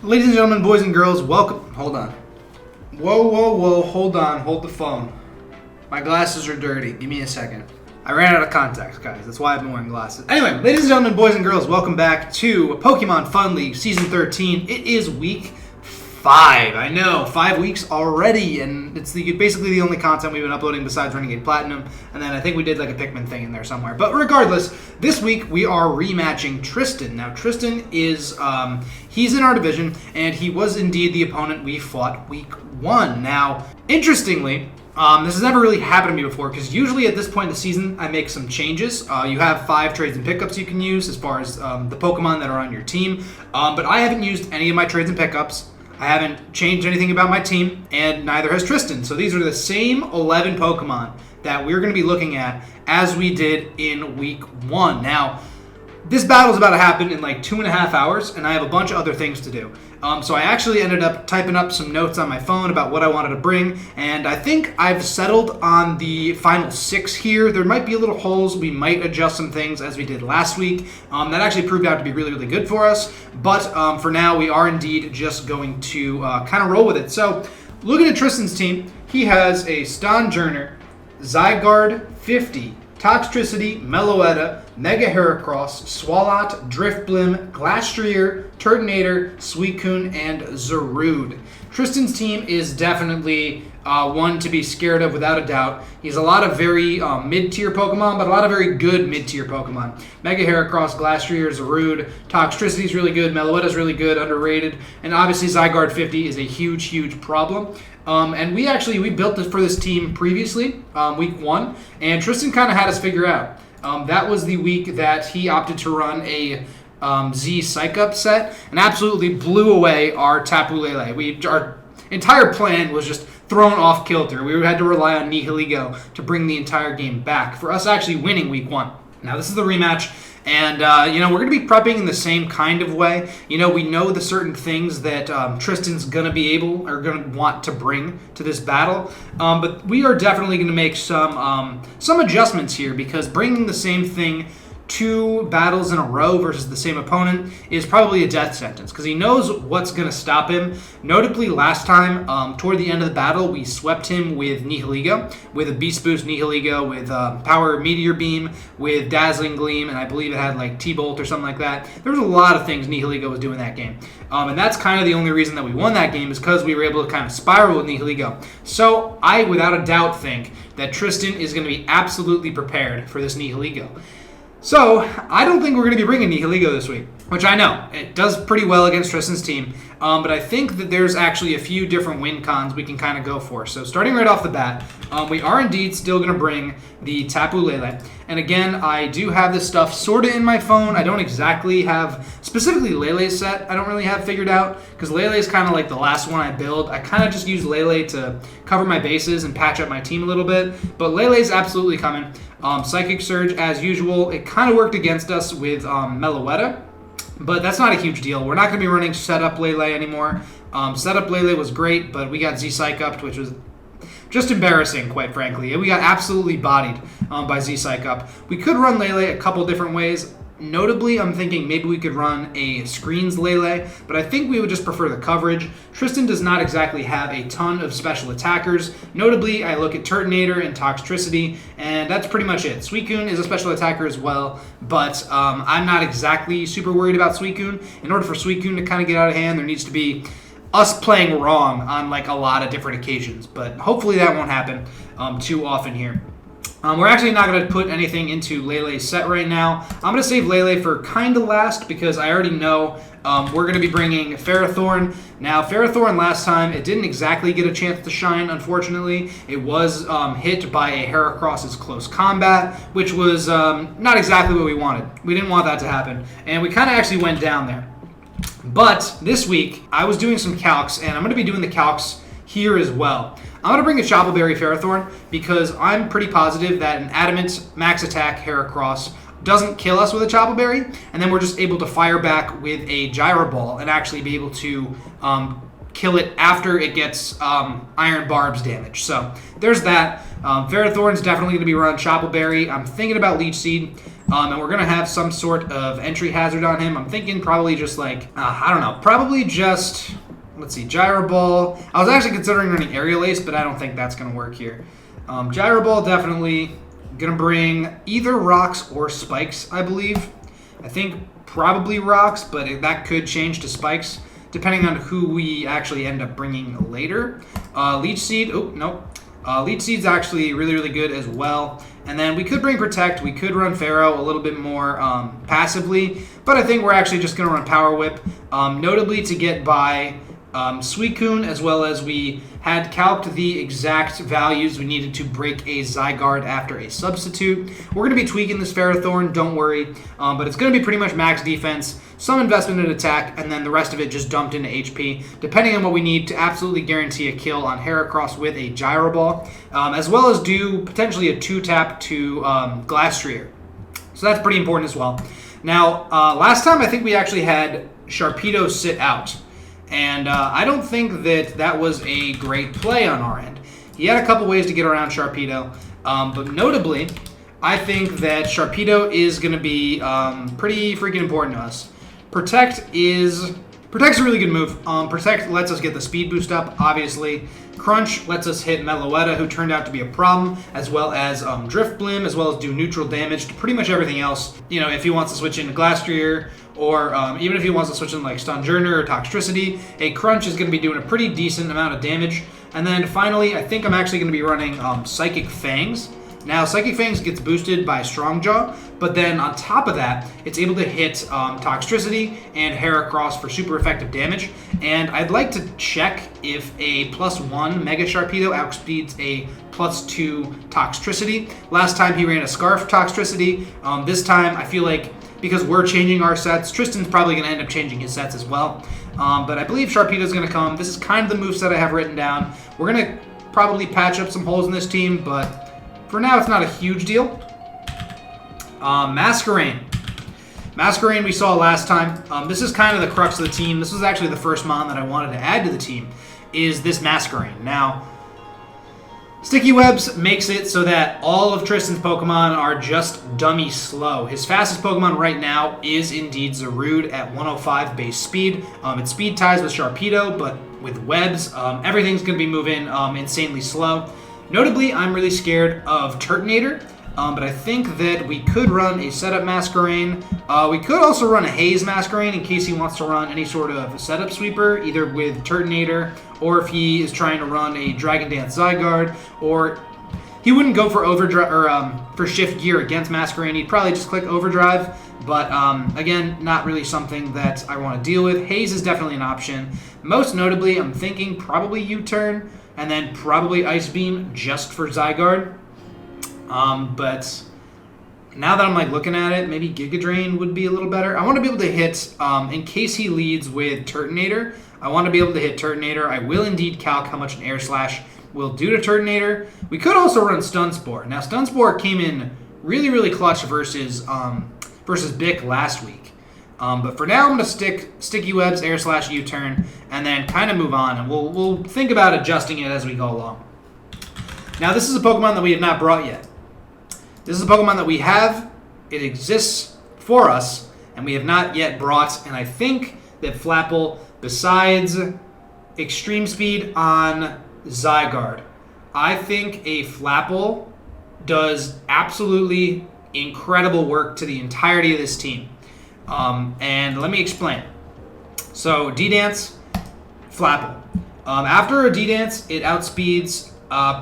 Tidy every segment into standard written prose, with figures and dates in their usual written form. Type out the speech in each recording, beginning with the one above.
Ladies and gentlemen, boys and girls, welcome. Hold on. Whoa. Hold on. Hold the phone. My glasses are dirty. Give me a second. I ran out of contacts, guys. That's why I've been wearing glasses. Anyway, ladies and gentlemen, boys and girls, welcome back to Pokemon Fun League Season 13. It is week 5. I know, 5 weeks already, and it's basically the only content we've been uploading besides Renegade Platinum, and then I think we did like a Pikmin thing in there somewhere. But regardless, this week we are rematching Tristan. Now, Tristan is, he's in our division, and he was indeed the opponent we fought week 1. Now, interestingly, this has never really happened to me before, because usually at this point in the season, I make some changes. You have 5 trades and pickups you can use as far as the Pokemon that are on your team, but I haven't used any of my trades and pickups. I haven't changed anything about my team, and neither has Tristan. So these are the same 11 Pokemon that we're going to be looking at as we did in week 1. Now, this battle is about to happen in like 2.5 hours, and I have a bunch of other things to do. So I actually ended up typing up some notes on my phone about what I wanted to bring, and I think I've settled on the final 6 here. There might be a little holes. We might adjust some things as we did last week. That actually proved out to be really good for us, but for now, we are indeed just going to kind of roll with it. So looking at Tristan's team, he has a Stonjourner, Zygarde 50, Toxtricity, Meloetta, Mega Heracross, Swalot, Driftblim, Glastrier, Turtonator, Suicune, and Zarude. Tristan's team is definitely one to be scared of without a doubt. He's a lot of very mid-tier Pokemon, but a lot of very good mid-tier Pokemon. Mega Heracross, Glastrier, Zarude, Toxtricity is really good, Meloetta is really good, underrated, and obviously Zygarde 50 is a huge problem. And we built this for this team previously, week 1, and Tristan kind of had us figure out. That was the week that he opted to run a Z Psych Up set and absolutely blew away our Tapu Lele. Our entire plan was just thrown off kilter. We had to rely on Nihilego to bring the entire game back for us actually winning week 1. Now, this is the rematch. And, we're going to be prepping in the same kind of way. We know the certain things that Tristan's going to be able or going to want to bring to this battle. But we are definitely going to make some adjustments here, because bringing the same thing 2 battles in a row versus the same opponent is probably a death sentence, because he knows what's going to stop him. Notably, last time, toward the end of the battle, we swept him with Nihilego, with a Beast Boost Nihilego, with Power Meteor Beam, with Dazzling Gleam, and I believe it had like T-Bolt or something like that. There was a lot of things Nihilego was doing that game. And that's kind of the only reason that we won that game, is because we were able to kind of spiral with Nihilego. So I, without a doubt, think that Tristan is going to be absolutely prepared for this Nihilego. So, I don't think we're going to be bringing Nihilego this week, which I know. It does pretty well against Tristan's team, but I think that there's actually a few different win cons we can kind of go for. So, starting right off the bat, we are indeed still going to bring the Tapu Lele. And again, I do have this stuff sort of in my phone. I don't exactly have, specifically Lele's set, I don't really have figured out, because Lele is kind of like the last one I build. I kind of just use Lele to cover my bases and patch up my team a little bit, but Lele's absolutely coming. Psychic Surge, as usual, it kind of worked against us with Meloetta, but that's not a huge deal. We're not going to be running Setup Lele anymore. Setup Lele was great, but we got Z Psych Up, which was just embarrassing, quite frankly. And we got absolutely bodied by Z Psych Up. We could run Lele a couple different ways. Notably, I'm thinking maybe we could run a Screens Lele, but I think we would just prefer the coverage. Tristan does not exactly have a ton of special attackers. Notably, I look at Turtonator and Toxtricity, and that's pretty much it. Suicune is a special attacker as well, but I'm not exactly super worried about Suicune. In order for Suicune to kind of get out of hand, there needs to be us playing wrong on like a lot of different occasions, but hopefully that won't happen too often here. We're actually not going to put anything into Lele's set right now. I'm going to save Lele for kind of last, because I already know we're going to be bringing Ferrothorn. Now, Ferrothorn last time, it didn't exactly get a chance to shine, unfortunately. It was hit by a Heracross's close combat, which was not exactly what we wanted. We didn't want that to happen, and we kind of actually went down there. But this week, I was doing some calcs, and I'm going to be doing the calcs here as well. I'm going to bring a Chople Berry Ferrothorn, because I'm pretty positive that an Adamant Max Attack Heracross doesn't kill us with a Chople Berry, and then we're just able to fire back with a Gyro Ball and actually be able to kill it after it gets Iron Barbs damage. So there's that. Ferrothorn's definitely going to be run Chople Berry. I'm thinking about Leech Seed. And we're going to have some sort of entry hazard on him. I'm thinking probably just like, I don't know, probably just, let's see, Gyro Ball. I was actually considering running Aerial Ace, but I don't think that's going to work here. Gyro Ball definitely. Going to bring either rocks or spikes, I believe. I think probably rocks, but that could change to spikes, depending on who we actually end up bringing later. Leech Seed, oh, no. Leech Seed's actually really, really good as well. And then we could bring Protect. We could run Pharaoh a little bit more passively, but I think we're actually just going to run Power Whip, notably to get by Suicune, as well as we had calced the exact values we needed to break a Zygarde after a substitute. We're going to be tweaking this Ferrothorn, don't worry, but it's going to be pretty much max defense, some investment in attack, and then the rest of it just dumped into HP, depending on what we need to absolutely guarantee a kill on Heracross with a Gyro Ball, as well as do potentially a 2-tap to Glastrier. So that's pretty important as well. Now, last time I think we actually had Sharpedo sit out. And I don't think that was a great play on our end. He had a couple ways to get around Sharpedo, but notably, I think that Sharpedo is going to be pretty freaking important to us. Protect's a really good move. Protect lets us get the speed boost up, obviously. Crunch lets us hit Meloetta, who turned out to be a problem, as well as Drift Blim, as well as do neutral damage to pretty much everything else. You know, if he wants to switch into Glastrier, or even if he wants to switch in like Stunjourner or Toxtricity, a Crunch is going to be doing a pretty decent amount of damage. And then finally, I think I'm actually going to be running Psychic Fangs. Now, Psychic Fangs gets boosted by Strong Jaw, but then on top of that, it's able to hit Toxtricity and Heracross for super effective damage. And I'd like to check if a +1 Mega Sharpedo outspeeds a +2 Toxtricity. Last time he ran a Scarf Toxtricity. This time, I feel like because we're changing our sets, Tristan's probably going to end up changing his sets as well. But I believe Sharpedo's going to come. This is kind of the moveset I have written down. We're going to probably patch up some holes in this team, but for now, it's not a huge deal. Masquerain. Masquerain we saw last time. This is kind of the crux of the team. This was actually the first mon that I wanted to add to the team, is this Masquerain. Now, Sticky Webs makes it so that all of Tristan's Pokemon are just dummy slow. His fastest Pokemon right now is indeed Zarude at 105 base speed. It speed ties with Sharpedo, but with Webs, everything's going to be moving insanely slow. Notably, I'm really scared of Turtonator, but I think that we could run a setup Masquerain. We could also run a Haze Masquerain in case he wants to run any sort of setup sweeper, either with Turtonator, or if he is trying to run a Dragon Dance Zygarde, or he wouldn't go for Overdrive or for Shift Gear against Masquerain. He'd probably just click Overdrive, but again, not really something that I want to deal with. Haze is definitely an option. Most notably, I'm thinking probably U-Turn, and then probably Ice Beam just for Zygarde. But now that I'm like looking at it, maybe Giga Drain would be a little better. I want to be able to hit, in case he leads with Turtonator, I want to be able to hit Turtonator. I will indeed calc how much an Air Slash will do to Turtonator. We could also run Stun Spore. Now, Stun Spore came in really, really clutch versus Bick last week. But for now, I'm going to stick Sticky Webs, Air Slash, U-Turn, and then kind of move on, and we'll think about adjusting it as we go along. Now, this is a Pokemon that we have not brought yet. This is a Pokemon that we have. It exists for us, and we have not yet brought, and I think that Flapple, besides Extreme Speed on Zygarde, I think a Flapple does absolutely incredible work to the entirety of this team. And let me explain. So, D-Dance, Flapple. After a D-Dance, it outspeeds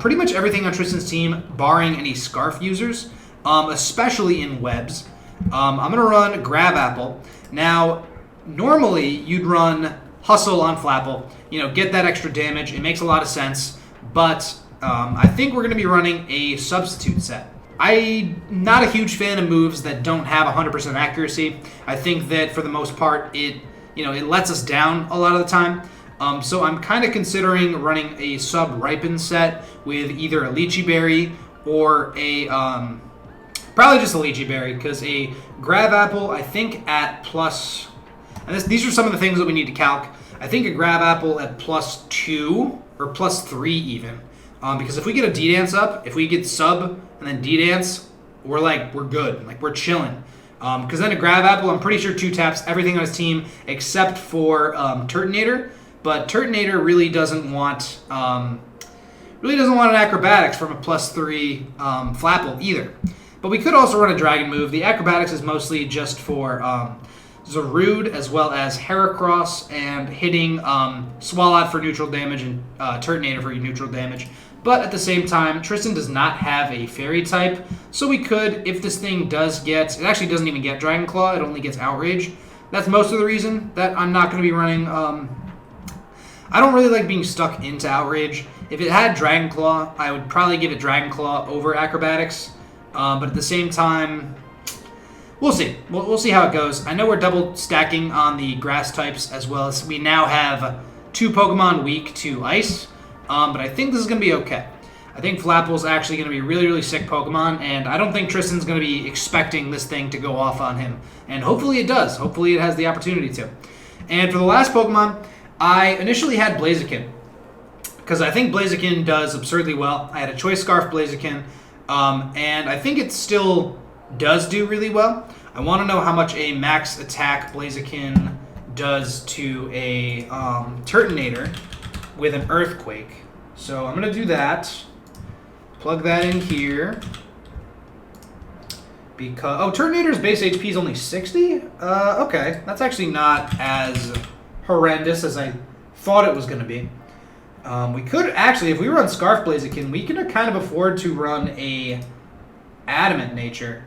pretty much everything on Tristan's team, barring any Scarf users, especially in Webs. I'm going to run Grab Apple. Now, normally, you'd run Hustle on Flapple, get that extra damage. It makes a lot of sense, but I think we're going to be running a substitute set. I'm not a huge fan of moves that don't have 100% accuracy. I think that for the most part, it lets us down a lot of the time. So I'm kind of considering running a sub-ripen set with either a Lychee Berry or a probably just a Lychee Berry, because a Grab Apple, I think at plus, and these are some of the things that we need to calc. I think a Grab Apple at +2 or +3 even. Because if we get a D-Dance up, if we get sub and then D-Dance, we're good. Like, we're chilling. Because then a Grab Apple, I'm pretty sure 2 taps everything on his team except for Turtonator. But Turtonator really doesn't want an Acrobatics from a +3 Flapple either. But we could also run a Dragon move. The Acrobatics is mostly just for Zarude as well as Heracross and hitting Swalot for neutral damage and Turtonator for neutral damage. But at the same time, Tristan does not have a Fairy type, so we could, if this thing does get... It actually doesn't even get Dragon Claw, it only gets Outrage. That's most of the reason that I'm not going to be running... I don't really like being stuck into Outrage. If it had Dragon Claw, I would probably give it Dragon Claw over Acrobatics. But at the same time, we'll see. We'll see how it goes. I know we're double stacking on the Grass types as well as we now have 2 Pokemon weak to Ice. But I think this is going to be okay. I think Flapple's actually going to be a really, really sick Pokemon, and I don't think Tristan's going to be expecting this thing to go off on him. And hopefully it does. Hopefully it has the opportunity to. And for the last Pokemon, I initially had Blaziken, because I think Blaziken does absurdly well. I had a Choice Scarf Blaziken, and I think it still does do really well. I want to know how much a max attack Blaziken does to a Turtonator with an Earthquake. So I'm going to do that. Plug that in here. Because Turtonator's base HP is only 60? Okay. That's actually not as horrendous as I thought it was going to be. We could actually, if we run Scarf Blaziken, we can kind of afford to run a Adamant Nature,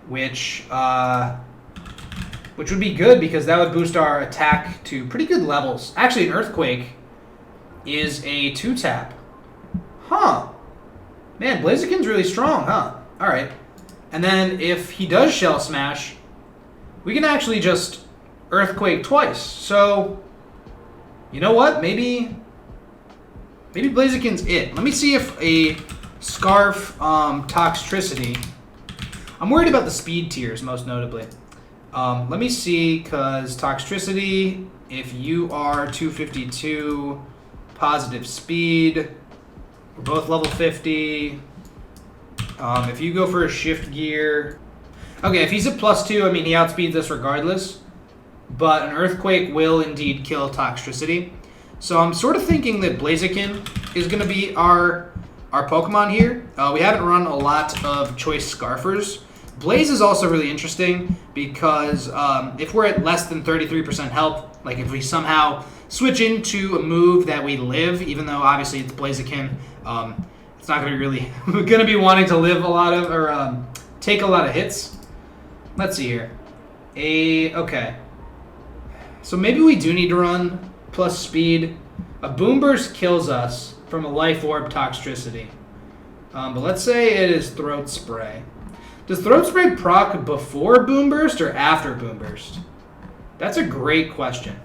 which would be good because that would boost our attack to pretty good levels. Actually, an Earthquake is a 2-tap. Huh. Man, Blaziken's really strong, huh? Alright. And then if he does Shell Smash, we can actually just Earthquake twice. So, you know what? Maybe Blaziken's it. Let me see if a Scarf Toxtricity... I'm worried about the speed tiers, most notably. Let me see, because Toxtricity, if you are 252 positive speed, we're both level 50. If you go for a Shift Gear... Okay, if he's at +2, I mean, he outspeeds us regardless. But an Earthquake will indeed kill Toxtricity. So I'm sort of thinking that Blaziken is going to be our Pokemon here. We haven't run a lot of Choice Scarfers. Blaze is also really interesting because if we're at less than 33% health, like if we somehow switch into a move that we live, even though obviously it's Blaziken, it's not going to be really going to be wanting to live a lot of or take a lot of hits. Let's see here. Okay. So maybe we do need to run plus speed. A Boom Burst kills us from a Life Orb Toxtricity. But let's say it is Throat Spray. Does Throat Spray proc before Boom Burst or after Boom Burst? That's a great question.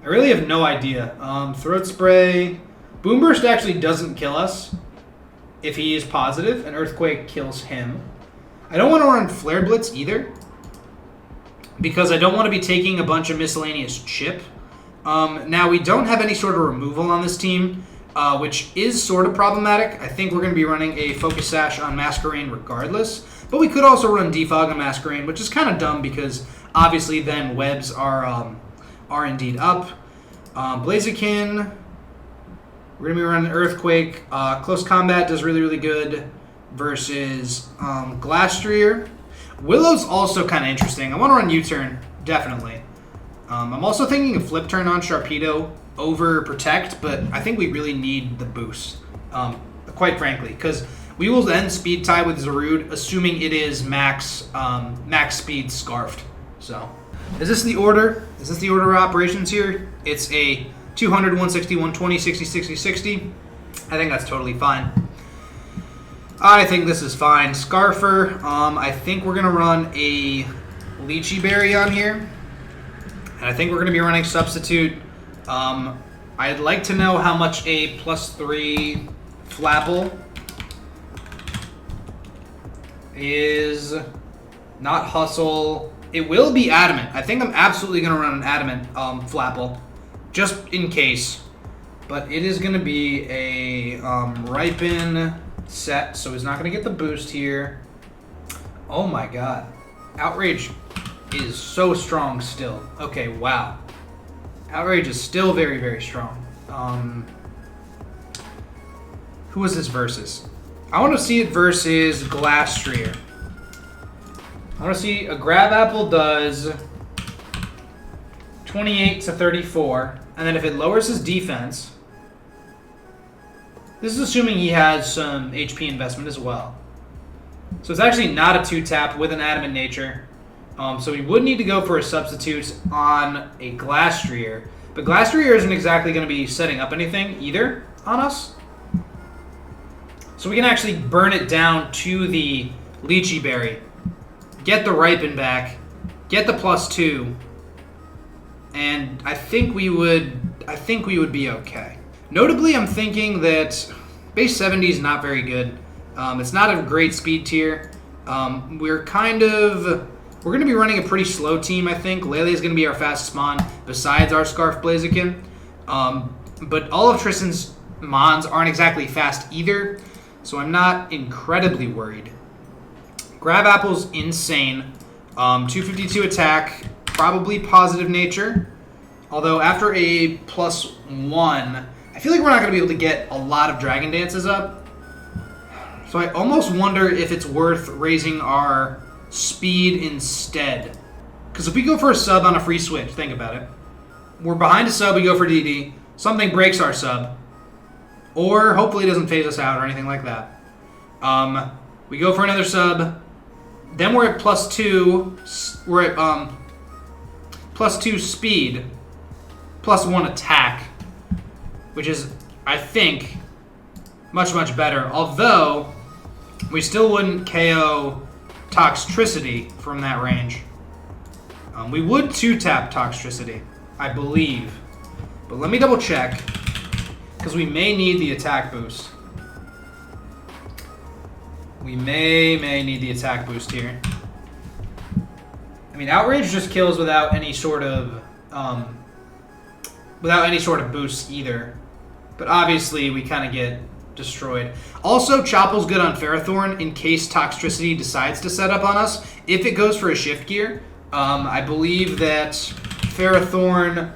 I really have no idea. Throat Spray... Boom Burst actually doesn't kill us if he is positive, and Earthquake kills him. I don't want to run Flare Blitz either, because I don't want to be taking a bunch of miscellaneous chip. Now, we don't have any sort of removal on this team, which is sort of problematic. I think we're going to be running a Focus Sash on Masquerain regardless, but we could also run Defog on Masquerain, which is kind of dumb because obviously then webs are indeed up. Blaziken, we're going to be running Earthquake. Close Combat does really, really good versus Glastrier. Willow's also kind of interesting. I want to run U-Turn, definitely. I'm also thinking of Flip Turn on Sharpedo over Protect, but I think we really need the boost, quite frankly, because we will then Speed Tie with Zarude, assuming it is max speed Scarfed. So, is this the order? Is this the order of operations here? It's a 200, 160, 120, 60, 60, 60. I think that's totally fine. I think this is fine. Scarfer, I think we're going to run a Lychee Berry on here. And I think we're going to be running Substitute. I'd like to know how much a +3 Flapple is. Not Hustle. It will be Adamant. I think I'm absolutely going to run an Adamant Flapple, just in case. But it is going to be a Ripen set, so he's not going to get the boost here. Oh my god. Outrage is so strong still. Okay, wow. Outrage is still very, very strong. Who was this versus? I want to see it versus Glastrier. I want to see a Grab Apple does 28 to 34, and then if it lowers his defense, this is assuming he has some HP investment as well. So it's actually not a 2-tap with an Adamant Nature. So we would need to go for a substitute on a Glastrier. But Glastrier isn't exactly going to be setting up anything either on us. So we can actually burn it down to the Lychee Berry. Get the Ripen back. Get the +2. And I think we would be okay. Notably, I'm thinking that base 70 is not very good. It's not a great speed tier. We're going to be running a pretty slow team, I think. Lele is going to be our fastest mon besides our Scarf Blaziken. But all of Tristan's mons aren't exactly fast either, so I'm not incredibly worried. Grab Apple's insane. 252 attack, probably positive nature. Although after a +1, I feel like we're not going to be able to get a lot of Dragon Dances up. So I almost wonder if it's worth raising our speed instead. Because if we go for a sub on a free switch, think about it. We're behind a sub, we go for DD. Something breaks our sub. Or hopefully it doesn't phase us out or anything like that. We go for another sub. Then we're at +2. We're at +2 speed. +1 attack. Which is, I think, much, much better. Although, we still wouldn't KO Toxtricity from that range. We would 2-tap Toxtricity, I believe. But let me double check, because we may need the attack boost. We may need the attack boost here. I mean, Outrage just kills without any sort of boost either. But obviously, we kind of get destroyed. Also, Chopple's good on Ferrothorn in case Toxtricity decides to set up on us. If it goes for a shift gear, I believe that Ferrothorn,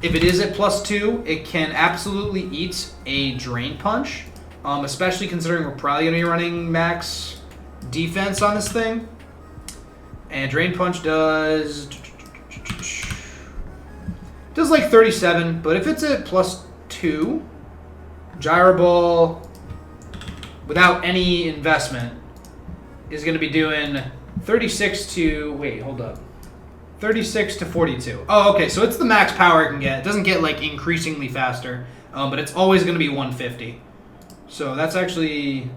if it is at +2, it can absolutely eat a Drain Punch, especially considering we're probably going to be running max defense on this thing. And Drain Punch does like 37, but if it's at +2, Gyro Ball, without any investment, is going to be doing 36 to... Wait, hold up. 36 to 42. Oh, okay, so it's the max power it can get. It doesn't get, like, increasingly faster, but it's always going to be 150. So that's actually...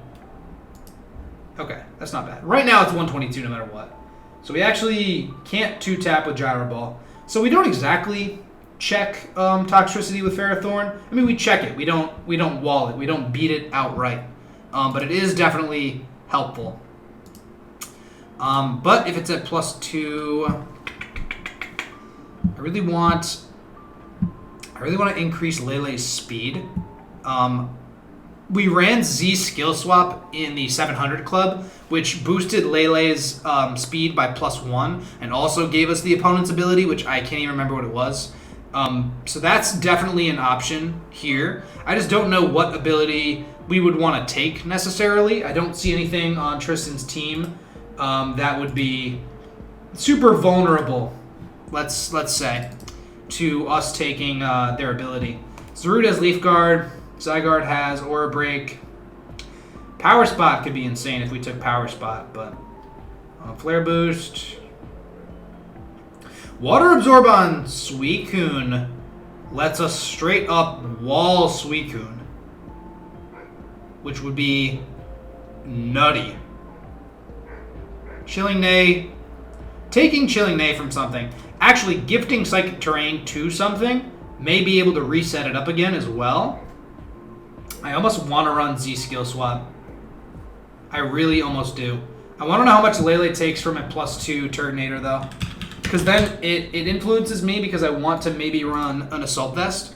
Okay, that's not bad. Right now it's 122 no matter what. So we actually can't 2-tap with Gyro Ball. So we don't exactly check Toxtricity with Ferrothorn. I mean, we check it. We don't wall it. We don't beat it outright. But it is definitely helpful. But if it's at +2, I really want to increase Lele's speed. We ran Z Skill Swap in the 700 club, which boosted Lele's speed by +1 and also gave us the opponent's ability, which I can't even remember what it was. So that's definitely an option here. I just don't know what ability we would want to take necessarily. I don't see anything on Tristan's team that would be super vulnerable, let's say, to us taking their ability. Zarud has Leaf Guard. Zygarde has Aura Break. Power Spot could be insane if we took Power Spot, but Flare Boost. Water Absorb on Suicune lets us straight up wall Suicune, which would be nutty. Chilling Neigh. Taking Chilling Neigh from something, actually gifting Psychic Terrain to something, may be able to reset it up again as well. I almost want to run Z Skill Swap. I really almost do. I want to know how much Lele takes from a +2 Turtonator, though. Because then it influences me because I want to maybe run an Assault Vest.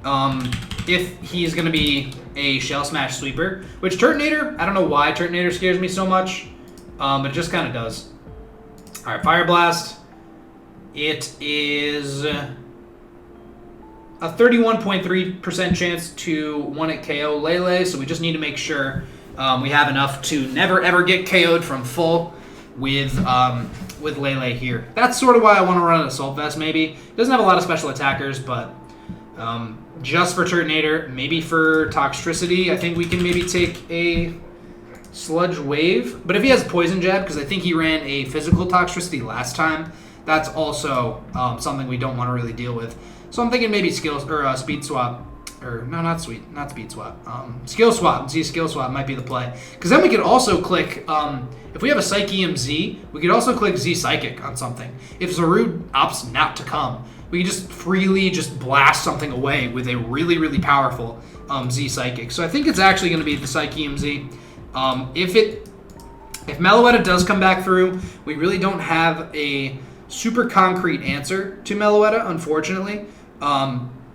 if he's going to be a Shell Smash Sweeper. Which Turtonator, I don't know why Turtonator scares me so much, but it just kind of does. All right, Fire Blast. It is a 31.3% chance to 1-hit KO Lele, so we just need to make sure we have enough to never ever get KO'd from full with Lele here. That's sort of why I want to run an Assault Vest, maybe. It doesn't have a lot of special attackers, but just for Turtonator, maybe for Toxtricity, I think we can maybe take a Sludge Wave. But if he has Poison Jab, because I think he ran a physical Toxtricity last time, that's also something we don't want to really deal with. So I'm thinking maybe Speed Swap. Or, no, not Speed Swap. Skill Swap. Skill Swap might be the play. Because then we could also click, if we have a Psyche Z, we could also click Z Psychic on something. If Zarude opts not to come, we can just freely just blast something away with a really, really powerful Z Psychic. So I think it's actually going to be the Psyche Z. If Meloetta does come back through, we really don't have a super concrete answer to Meloetta, unfortunately.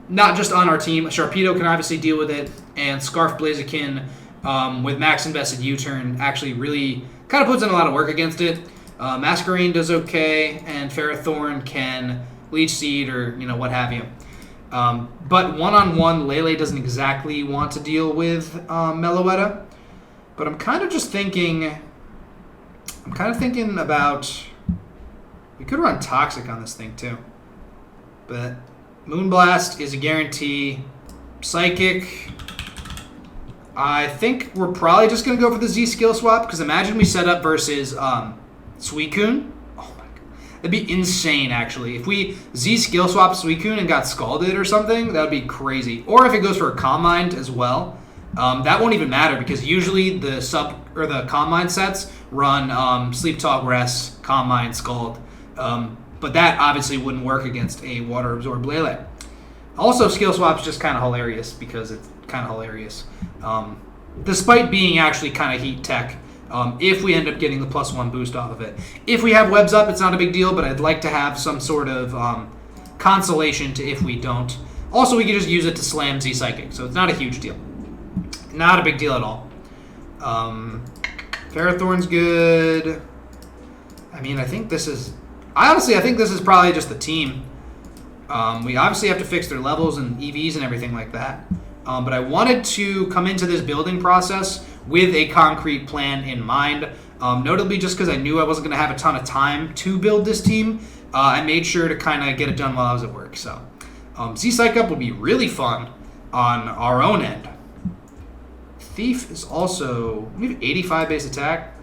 Not just on our team. Sharpedo can obviously deal with it, and Scarf Blaziken with max invested U-turn actually really kind of puts in a lot of work against it. Masquerain does okay, and Ferrothorn can Leech Seed or what have you. But one-on-one, Lele doesn't exactly want to deal with Meloetta. But I'm kind of thinking about, we could run Toxic on this thing too. But Moonblast is a guarantee. Psychic, I think we're probably just going to go for the Z skill swap, because imagine we set up versus Suicune. Oh my god. That'd be insane, actually. If we Z skill swap Suicune and got Scalded or something, that would be crazy. Or if it goes for a Calm Mind as well. That won't even matter, because usually the Calm Mind sets run Sleep Talk, Rest, Calm Mind, Scald. But that obviously wouldn't work against a Water Absorb Lele. Also, Skill Swap's just kind of hilarious, because it's kind of hilarious. Despite being actually kind of heat tech, if we end up getting the +1 boost off of it. If we have Webs Up, it's not a big deal, but I'd like to have some sort of consolation to if we don't. Also, we could just use it to slam Z Psychic, so it's not a huge deal. Not a big deal at all. Ferrothorn's good. I mean, I think this is probably just the team. We obviously have to fix their levels and EVs and everything like that. But I wanted to come into this building process with a concrete plan in mind. Notably, just because I knew I wasn't going to have a ton of time to build this team, I made sure to kind of get it done while I was at work. So, Z-Psych Up would be really fun on our own end. Thief is also, we have 85 base attack.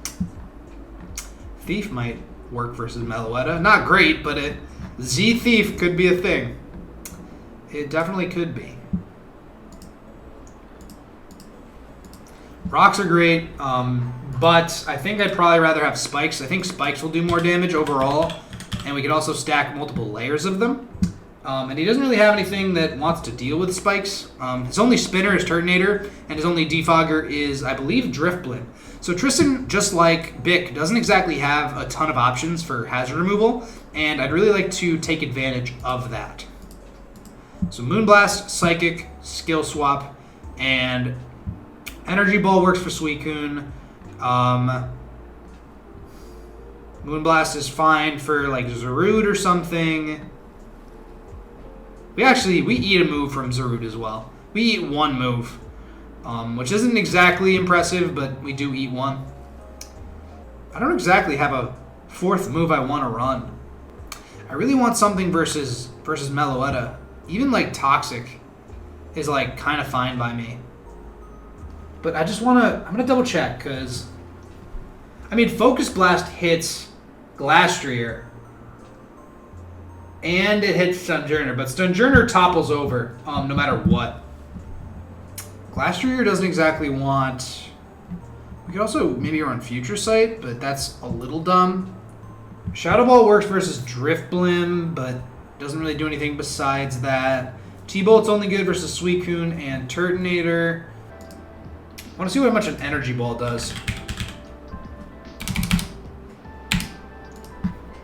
Thief might work versus Meloetta. Not great, but Z Thief could be a thing. It definitely could be. Rocks are great, but I think I'd probably rather have Spikes. I think Spikes will do more damage overall, and we could also stack multiple layers of them. And he doesn't really have anything that wants to deal with Spikes. His only spinner is Turtonator, and his only defogger is, I believe, Driftblim. So Tristan, just like Bick, doesn't exactly have a ton of options for hazard removal, and I'd really like to take advantage of that. So Moonblast, Psychic, Skill Swap, and Energy Ball works for Suicune. Moonblast is fine for like Zarude or something. We eat a move from Zarude as well. We eat one move, which isn't exactly impressive, but we do eat one. I don't exactly have a fourth move I want to run. I really want something versus Meloetta. Even like Toxic is like kind of fine by me. But I'm gonna double check, because I mean Focus Blast hits Glastrier and it hits Stunjourner, but Stunjourner topples over no matter what. Glastrier doesn't exactly want. We could also maybe run Future Sight, but that's a little dumb. Shadow Ball works versus Driftblim, but doesn't really do anything besides that. T-Bolt's only good versus Suicune and Turtonator. I want to see how much an Energy Ball does.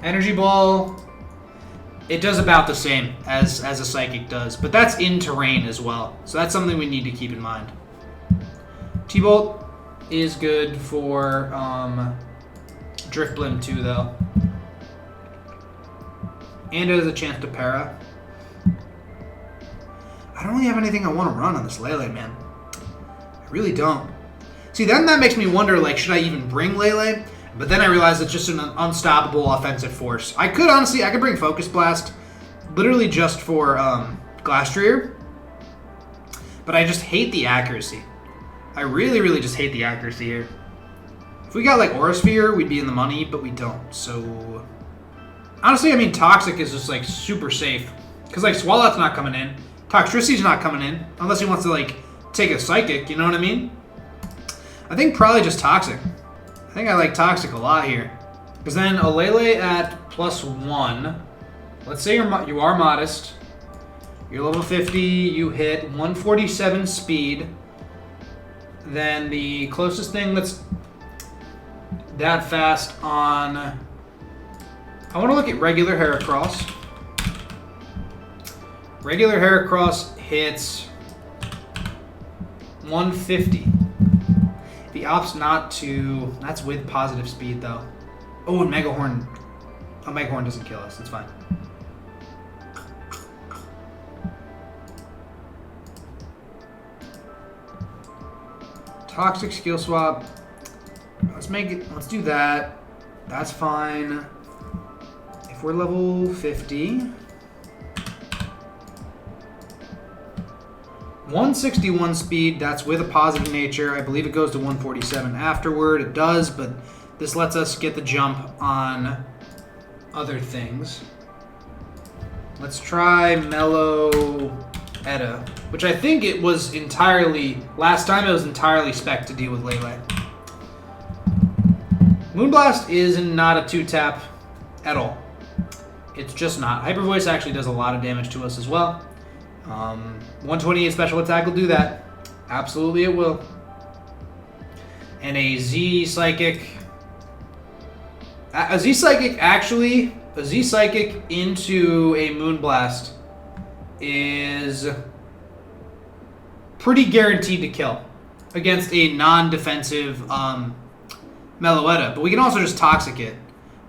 Energy Ball It does about the same as a Psychic does, but that's in terrain as well. So that's something we need to keep in mind. T-Bolt is good for Drift Blim too, though. And it has a chance to para. I don't really have anything I want to run on this Lele, man. I really don't. See, then that makes me wonder, like, should I even bring Lele? But then I realize it's just an unstoppable offensive force. I could, honestly, I could bring Focus Blast literally just for Glastrier. But I just hate the accuracy. I really, really just hate the accuracy here. If we got, like, Aura Sphere, we'd be in the money, but we don't. So, honestly, I mean, Toxic is just, like, super safe. Because, like, Swalot's not coming in. Toxtricity's not coming in. Unless he wants to, like, take a Psychic, you know what I mean? I think probably just Toxic. I think I like Toxic a lot here. Because then a Lele at +1. Let's say you are modest. You're level 50, you hit 147 speed. Then the closest thing that's that fast on... I want to look at regular Heracross. Regular Heracross hits 150. If he opts not to... That's with positive speed, though. Oh, and Megahorn... Oh, Megahorn doesn't kill us. That's fine. Toxic skill swap. Let's make it... Let's do that. That's fine. If we're level 50... 161 speed, that's with a positive nature. I believe it goes to 147 afterward. It does, but this lets us get the jump on other things. Let's try Mellow Edda, which I think it was entirely... Last time it was entirely spec to deal with Lele. Moonblast is not a 2-tap at all. It's just not. Hyper Voice actually does a lot of damage to us as well. 128 special attack will do that. Absolutely it will. And a Z Psychic. A Z Psychic into a Moonblast is pretty guaranteed to kill against a non-defensive Meloetta. But we can also just Toxic it.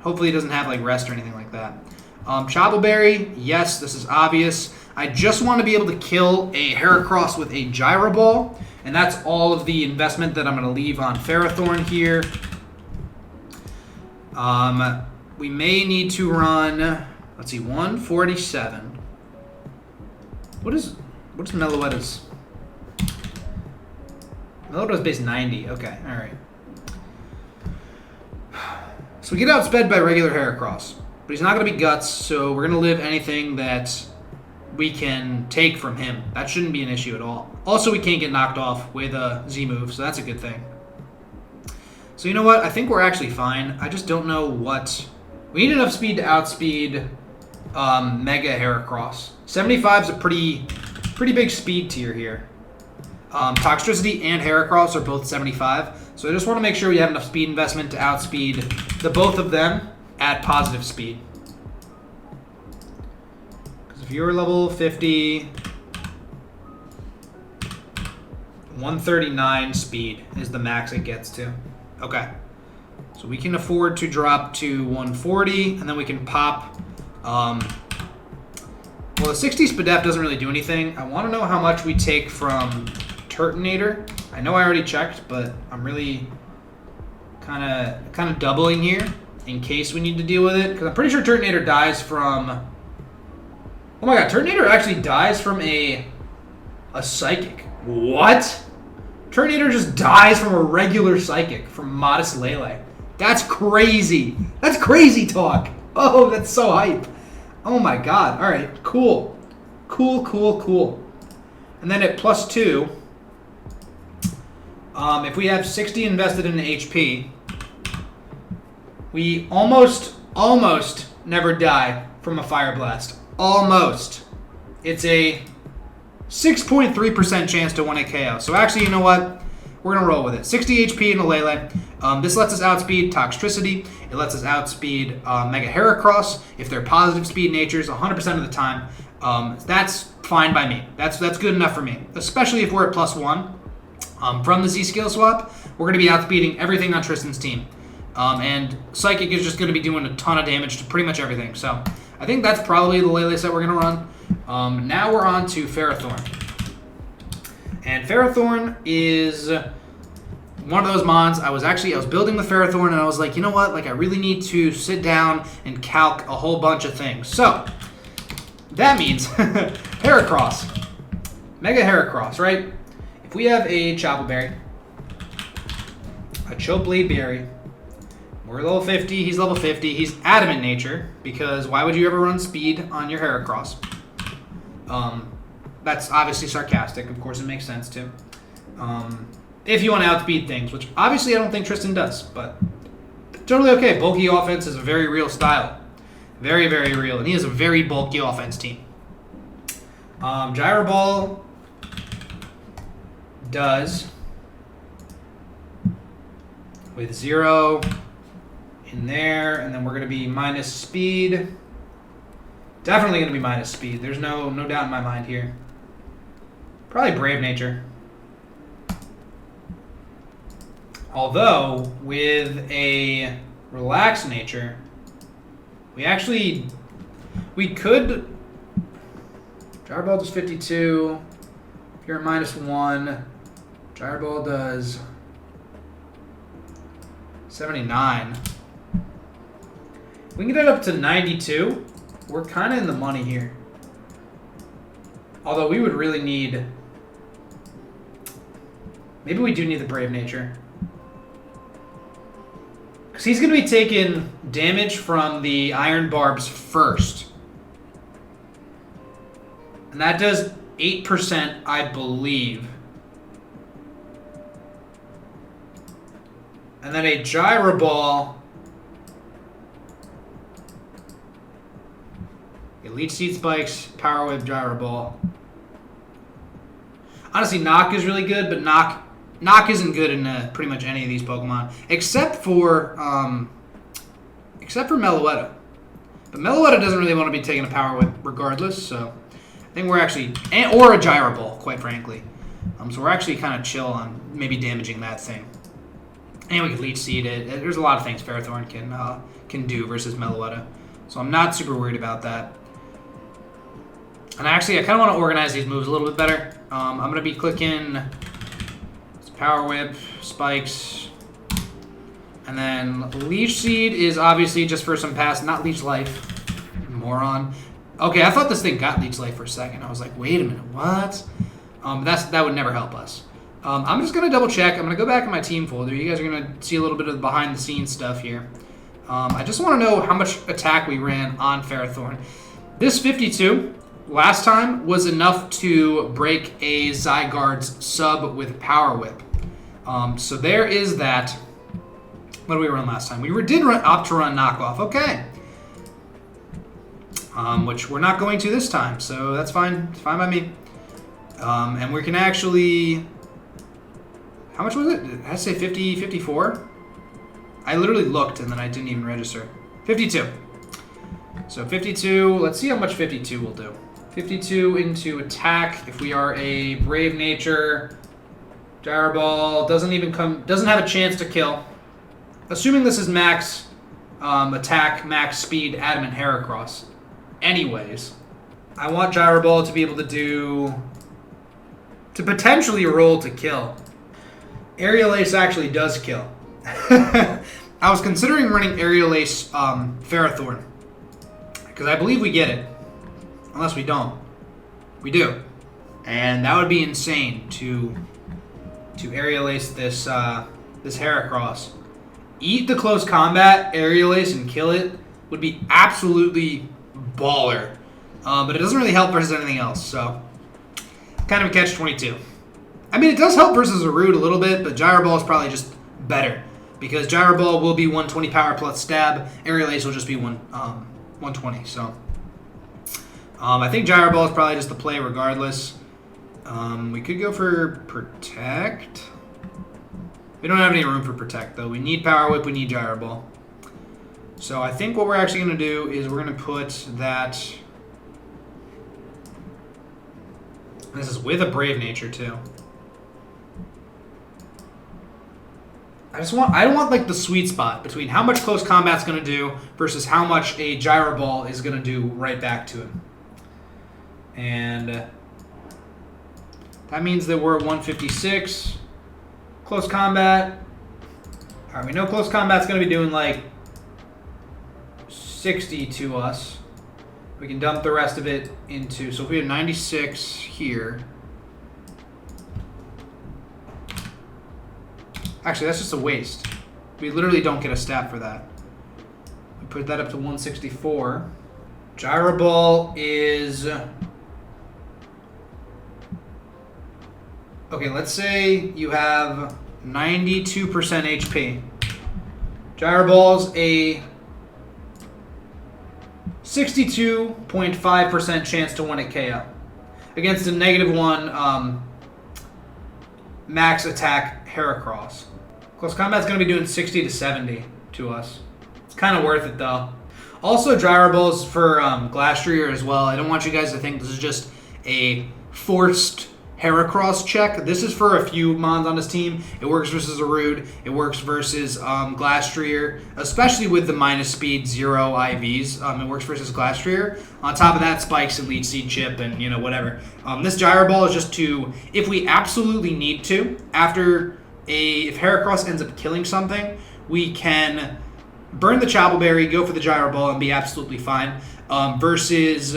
Hopefully it doesn't have like Rest or anything like that. Choppleberry, yes, this is obvious. I just want to be able to kill a Heracross with a Gyro Ball, and that's all of the investment that I'm going to leave on Ferrothorn here. We may need to run, let's see, 147. What is Meloetta's? Meloetta's base 90. Okay, all right. So we get outsped by regular Heracross, but he's not going to be Guts, so we're going to live anything that we can take from him. That shouldn't be an issue at all. Also, we can't get knocked off with a Z move, so that's a good thing. So you know what? I think we're actually fine. I just don't know what... We need enough speed to outspeed Mega Heracross. 75 is a pretty big speed tier here. Toxtricity and Heracross are both 75, so I just want to make sure we have enough speed investment to outspeed the both of them at positive speed. If you're level 50, 139 speed is the max it gets to. Okay. So we can afford to drop to 140, and then we can pop... well, the 60 Spadef doesn't really do anything. I want to know how much we take from Turtonator. I know I already checked, but I'm really kind of doubling here in case we need to deal with it. Because I'm pretty sure Turtonator dies from... Oh my god, Turtonator actually dies from a Psychic. What? Turtonator just dies from a regular Psychic from Modest Lele. That's crazy. That's crazy talk. Oh, that's so hype. Oh my god. All right, cool. Cool. And then at +2, if we have 60 invested in HP, we almost never die from a Fire Blast. Almost. It's a 6.3% chance to 1-hit KO. So actually, you know what? we're going to roll with it. 60 HP in a Lele. This lets us outspeed Toxtricity. It lets us outspeed Mega Heracross if they're positive speed natures 100% of the time. That's fine by me. That's good enough for me, especially if we're at +1 from the Z skill swap. We're going to be outspeeding everything on Tristan's team. And Psychic is just going to be doing a ton of damage to pretty much everything. So I think that's probably the Lele set we're going to run. Now we're on to Ferrothorn. And Ferrothorn is one of those mons. I was building with Ferrothorn, and I was like, you know what? Like, I really need to sit down and calc a whole bunch of things. So that means Heracross. Mega Heracross, right? If we have a Chople Berry, a Chople Berry, we're level 50, he's level 50. He's Adamant Nature, because why would you ever run speed on your Heracross? That's obviously sarcastic. Of course, it makes sense, too. If you want to outspeed things, which obviously I don't think Tristan does, but totally okay. Bulky offense is a very real style. Very, very real. And he has a very bulky offense team. Gyro Ball does with 0 in there, and then we're going to be minus speed. Definitely going to be minus speed. There's no doubt in my mind here. Probably Brave Nature. Although, with a Relaxed Nature, we could... Gyro Ball does 52. If you're at -1, Gyro Ball does 79. We can get it up to 92. We're kind of in the money here. Although we would really need... Maybe we do need the Brave Nature. Because he's going to be taking damage from the Iron Barbs first. And that does 8%, I believe. And then a Gyro Ball. Leech Seed Spikes, Power Whip, Gyro Ball. Honestly, Knock is really good, but Knock isn't good in pretty much any of these Pokemon, except for Meloetta. But Meloetta doesn't really want to be taking a Power Whip regardless, so I think we're actually, or a Gyro Ball, quite frankly. So we're actually kind of chill on maybe damaging that thing. And we can Leech Seed it. There's a lot of things Ferrothorn can do versus Meloetta, so I'm not super worried about that. And actually, I kind of want to organize these moves a little bit better. I'm going to be clicking Power Whip, Spikes, and then Leech Seed is obviously just for some pass, not Leech Life. Moron. Okay, I thought this thing got Leech Life for a second. I was like, wait a minute, what? That would never help us. I'm just going to double check. I'm going to go back in my team folder. You guys are going to see a little bit of the behind the scenes stuff here. I just want to know how much attack we ran on Ferrothorn. This 52... last time was enough to break a Zygarde's sub with Power Whip. So there is that. What did we run last time? We did opt to run Knockoff. Okay. Which we're not going to this time, so that's fine. It's fine by me. And we can actually... How much was it? Did I say 50, 54? I literally looked and then I didn't even register. 52. So 52. Let's see how much 52 will do. 52 into attack. If we are a Brave Nature, Gyro Ball doesn't have a chance to kill. Assuming this is max attack, max speed, Adamant Heracross. Anyways, I want Gyro Ball to be able to potentially roll to kill. Aerial Ace actually does kill. I was considering running Aerial Ace Ferrothorn, because I believe we get it. Unless we don't. We do. And that would be insane to Aerial Ace this Heracross. Eat the close combat, Aerial Ace, and kill it would be absolutely baller. But it doesn't really help versus anything else, so kind of a catch-22. I mean, it does help versus a Rude a little bit, but Gyro Ball is probably just better. Because Gyro Ball will be 120 power plus stab, Aerial Ace will just be 120, so... I think Gyro Ball is probably just the play regardless. We could go for Protect. We don't have any room for Protect, though. We need Power Whip, we need Gyro Ball. So I think what we're actually going to do is we're going to put that... This is with a Brave Nature, too. I don't want like the sweet spot between how much close combat's going to do versus how much a Gyro Ball is going to do right back to him. And that means that we're at 156. Close combat. All right, we know close combat's going to be doing like 60 to us. We can dump the rest of it into, so if we have 96 here. Actually, that's just a waste. We literally don't get a stat for that. We put that up to 164. Gyro Ball is... Okay, let's say you have 92% HP. Gyro Ball's a 62.5% chance to win a KO against a -1 max attack Heracross. Close combat's going to be doing 60 to 70 to us. It's kind of worth it though. Also, Gyro Balls for Glastrier as well. I don't want you guys to think this is just a forced Heracross check. This is for a few mons on his team. It works versus Arude. It works versus Glastrier, especially with the minus speed 0 IVs. It works versus Glastrier. On top of that, spikes and Leech Seed Chip and, you know, whatever. This Gyro Ball is just to, if we absolutely need to, if Heracross ends up killing something, we can burn the Choppleberry, go for the Gyro Ball, and be absolutely fine. Versus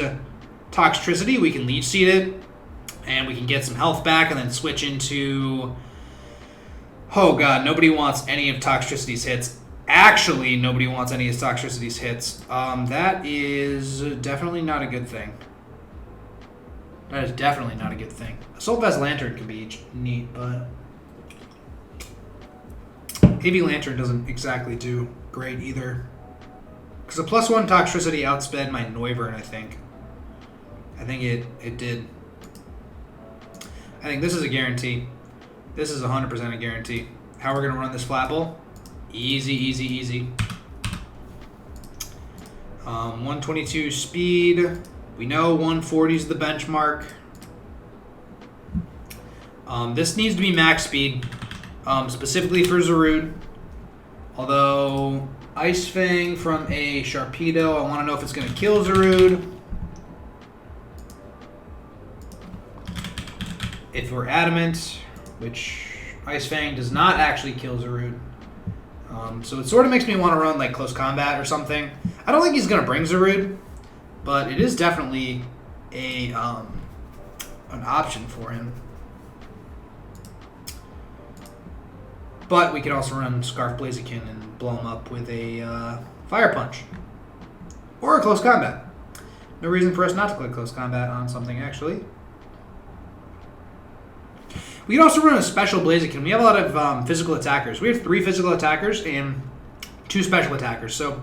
Toxtricity, we can Leech Seed it, and we can get some health back and then switch into... Oh god, nobody wants any of Toxtricity's hits. Actually, nobody wants any of Toxtricity's hits. That is definitely not a good thing. That is definitely not a good thing. Assault Vest Lantern could be neat, but... Heavy Lantern doesn't exactly do great either. Because a +1 Toxtricity outsped my Noivern, I think. I think it did. I think this is a guarantee. This is 100% a guarantee. How we're going to run this flat ball? Easy, easy, easy. 122 speed. We know 140 is the benchmark. This needs to be max speed, specifically for Zarude. Although, Ice Fang from a Sharpedo, I want to know if it's going to kill Zarude. If we're adamant, which Ice Fang does not actually kill Zarude. So it sort of makes me want to run like close combat or something. I don't think he's going to bring Zarude, but it is definitely an option for him. But we could also run Scarf Blaziken and blow him up with a Fire Punch. Or a close combat. No reason for us not to click close combat on something, actually. We can also run a special Blaziken. We have a lot of physical attackers. We have 3 physical attackers and 2 special attackers. So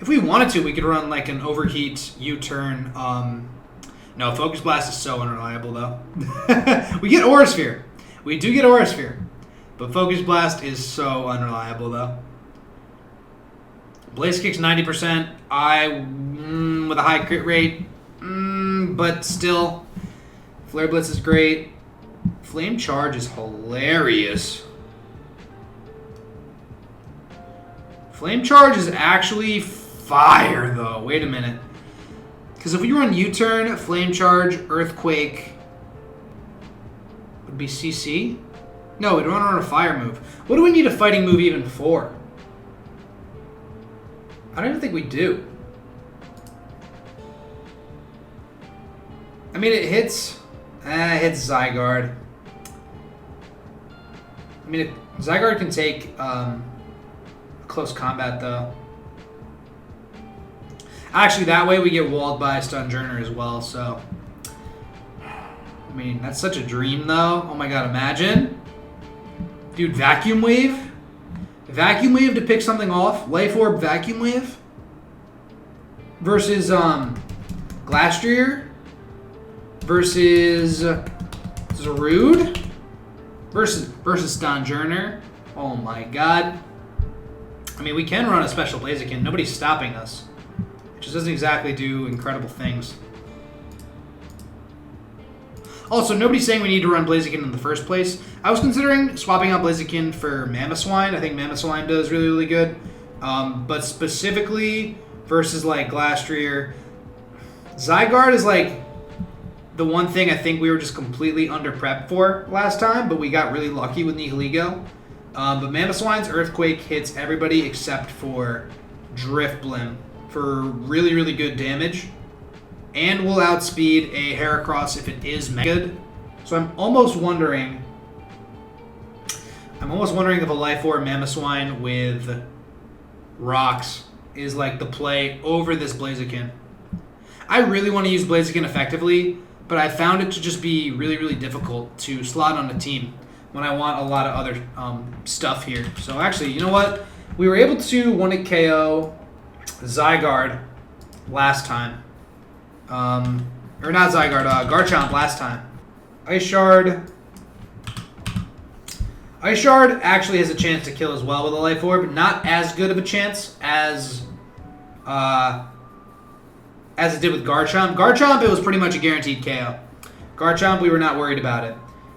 if we wanted to, we could run like an Overheat, U-Turn. No, Focus Blast is so unreliable, though. We get Aura Sphere. We do get Aura Sphere. But Focus Blast is so unreliable, though. Blaze Kick's 90%. With a high crit rate. But still. Flare Blitz is great. Flame Charge is hilarious. Flame Charge is actually fire, though. Wait a minute. Because if we run U-Turn, Flame Charge, Earthquake would be CC? No, we'd run a fire move. What do we need a fighting move even for? I don't even think we do. I mean, it hits... it hits Zygarde. I mean, Zygarde can take close combat, though. Actually, that way we get walled by Stunjourner as well, so... I mean, that's such a dream, though. Oh my god, imagine. Dude, Vacuum Wave? Vacuum Wave to pick something off? Life Orb Vacuum Wave? Versus, Glastrier? Versus Zarude? Versus Stunjourner? Oh my god. I mean, we can run a special Blaziken. Nobody's stopping us. It just doesn't exactly do incredible things. Also, nobody's saying we need to run Blaziken in the first place. I was considering swapping out Blaziken for Mamoswine. I think Mamoswine does really, really good. But specifically versus like Glastrier, Zygarde is like the one thing I think we were just completely under prepped for last time, but we got really lucky with Nihilego. But Mamoswine's Earthquake hits everybody except for Drifblim for really, really good damage. And will outspeed a Heracross if it is mega. So I'm almost wondering if a Life Orb Mamoswine with Rocks is like the play over this Blaziken. I really want to use Blaziken effectively, but I found it to just be really, really difficult to slot on a team when I want a lot of other stuff here. So actually, you know what? We were able to 1-hit KO Zygarde last time. Or not Zygarde, Garchomp last time. Ice Shard actually has a chance to kill as well with a Life Orb. Not as good of a chance as it did with Garchomp. Garchomp, it was pretty much a guaranteed KO. Garchomp, we were not worried about it.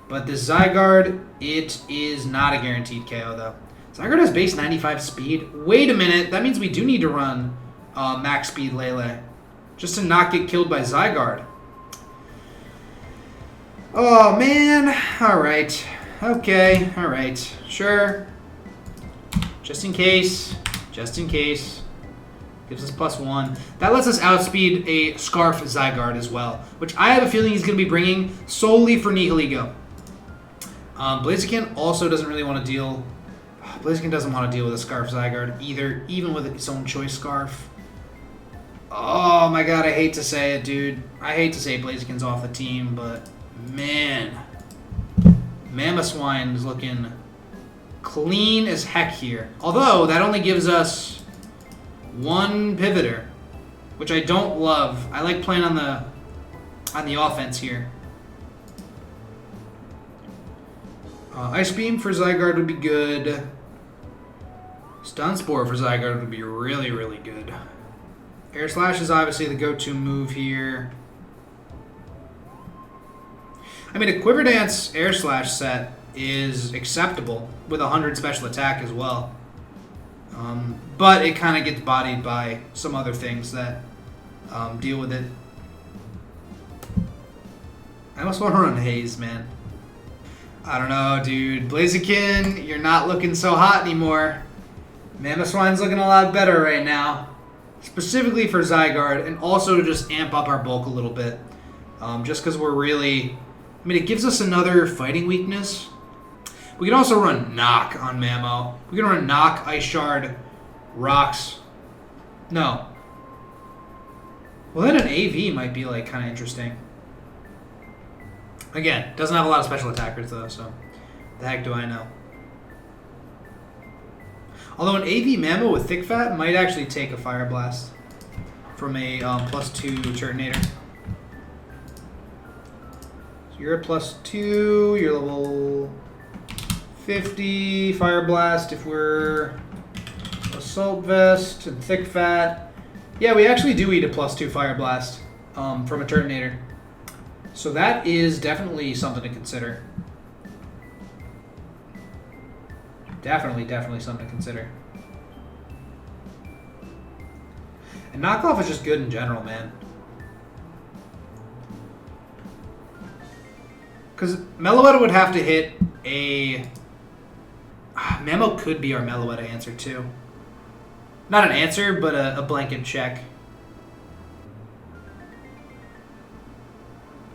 But this Zygarde, it is not a guaranteed KO, though. Zygarde has base 95 speed. Wait a minute. That means we do need to run max speed Lele. Just to not get killed by Zygarde. Oh, man. Alright. Okay. Alright. Sure. Just in case. Just in case. Gives us +1. That lets us outspeed a Scarf Zygarde as well, which I have a feeling he's going to be bringing solely for Nihilego. Blaziken also doesn't really want to deal... Blaziken doesn't want to deal with a Scarf Zygarde either, even with its own choice Scarf. Oh my god, I hate to say it, dude. I hate to say Blaziken's off the team, but man. Mamoswine is looking clean as heck here. Although, that only gives us one Pivoter, which I don't love. I like playing on the offense here. Ice Beam for Zygarde would be good. Stun Spore for Zygarde would be really, really good. Air Slash is obviously the go-to move here. I mean, a Quiver Dance Air Slash set is acceptable with 100 special attack as well. But it kind of gets bodied by some other things that deal with it. I almost want to run Haze, man. I don't know, dude. Blaziken, you're not looking so hot anymore. Mamoswine's looking a lot better right now. Specifically for Zygarde, and also to just amp up our bulk a little bit. Just because we're really... I mean, it gives us another fighting weakness. We can also run Knock on Mamo. We can run Knock, Ice Shard, Rocks. No. Well, then an AV might be, like, kind of interesting. Again, doesn't have a lot of special attackers, though, so... The heck do I know? Although an AV Mamo with Thick Fat might actually take a Fire Blast from a +2 Turtonator. So you're at +2, you're level 50, Fire Blast if we're Assault Vest and Thick Fat. Yeah, we actually do eat a +2 Fire Blast from a Turtonator. So that is definitely something to consider. Definitely something to consider. And Knockoff is just good in general, man. Because Meloetta would have to hit a... Mamo could be our Meloetta answer, too. Not an answer, but a blanket check.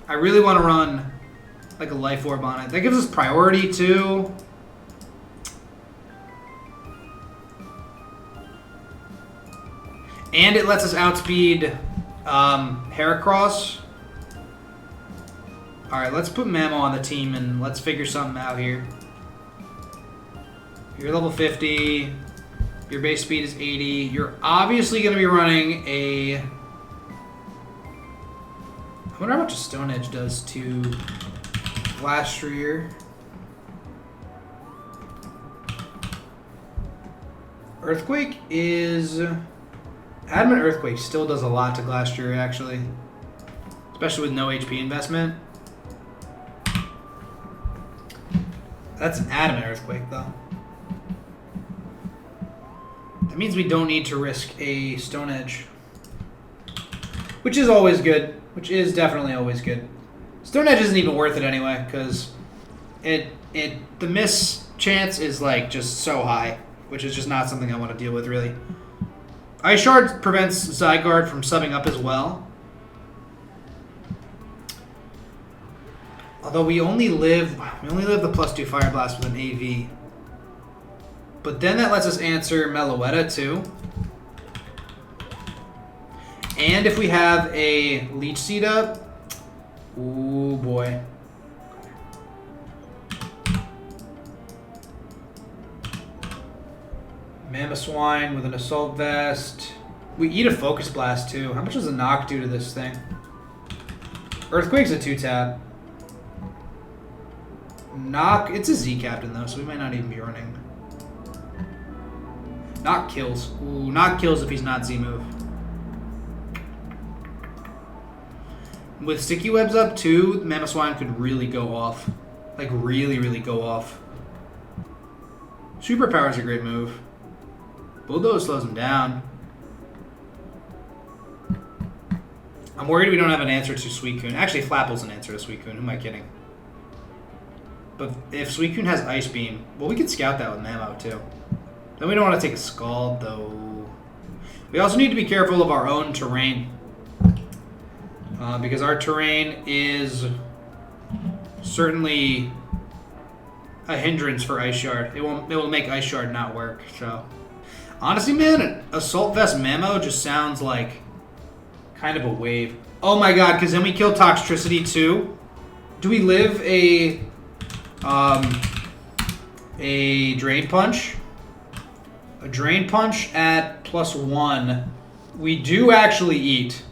I really want to run like a Life Orb on it. That gives us priority, too. And it lets us outspeed Heracross. Alright, let's put Mamo on the team and let's figure something out here. You're level 50. Your base speed is 80. You're obviously going to be running a... I wonder how much a Stone Edge does to Glastrier. Earthquake is... Adamant Earthquake still does a lot to Glass Jury, actually. Especially with no HP investment. That's an Adamant Earthquake, though. That means we don't need to risk a Stone Edge. Which is always good. Which is definitely always good. Stone Edge isn't even worth it anyway, because the miss chance is like just so high, which is just not something I want to deal with really. Ice Shard prevents Zygarde from subbing up as well. Although we only live the +2 Fire Blast with an AV. But then that lets us answer Meloetta too. And if we have a Leech Seed up, ooh boy. Mamoswine with an Assault Vest. We eat a Focus Blast too. How much does a knock do to this thing? Earthquake's a 2-tap. Knock, it's a Z Captain though, so we might not even be running. Knock kills. Ooh, knock kills if he's not Z move. With Sticky Webs up too, Mamoswine could really go off. Like really, really go off. Superpower's a great move. Bulldoze slows him down. I'm worried we don't have an answer to Suicune. Actually, Flapple's an answer to Suicune. Who am I kidding? But if Suicune has Ice Beam, well, we could scout that with Mamo too. Then we don't want to take a Scald, though. We also need to be careful of our own terrain. Because our terrain is certainly a hindrance for Ice Shard. It will make Ice Shard not work, so... Honestly, man, Assault Vest Mamo just sounds like kind of a wave. Oh my god, because then we kill Toxtricity too? Do we live a Drain Punch? A Drain Punch at +1. We do actually eat.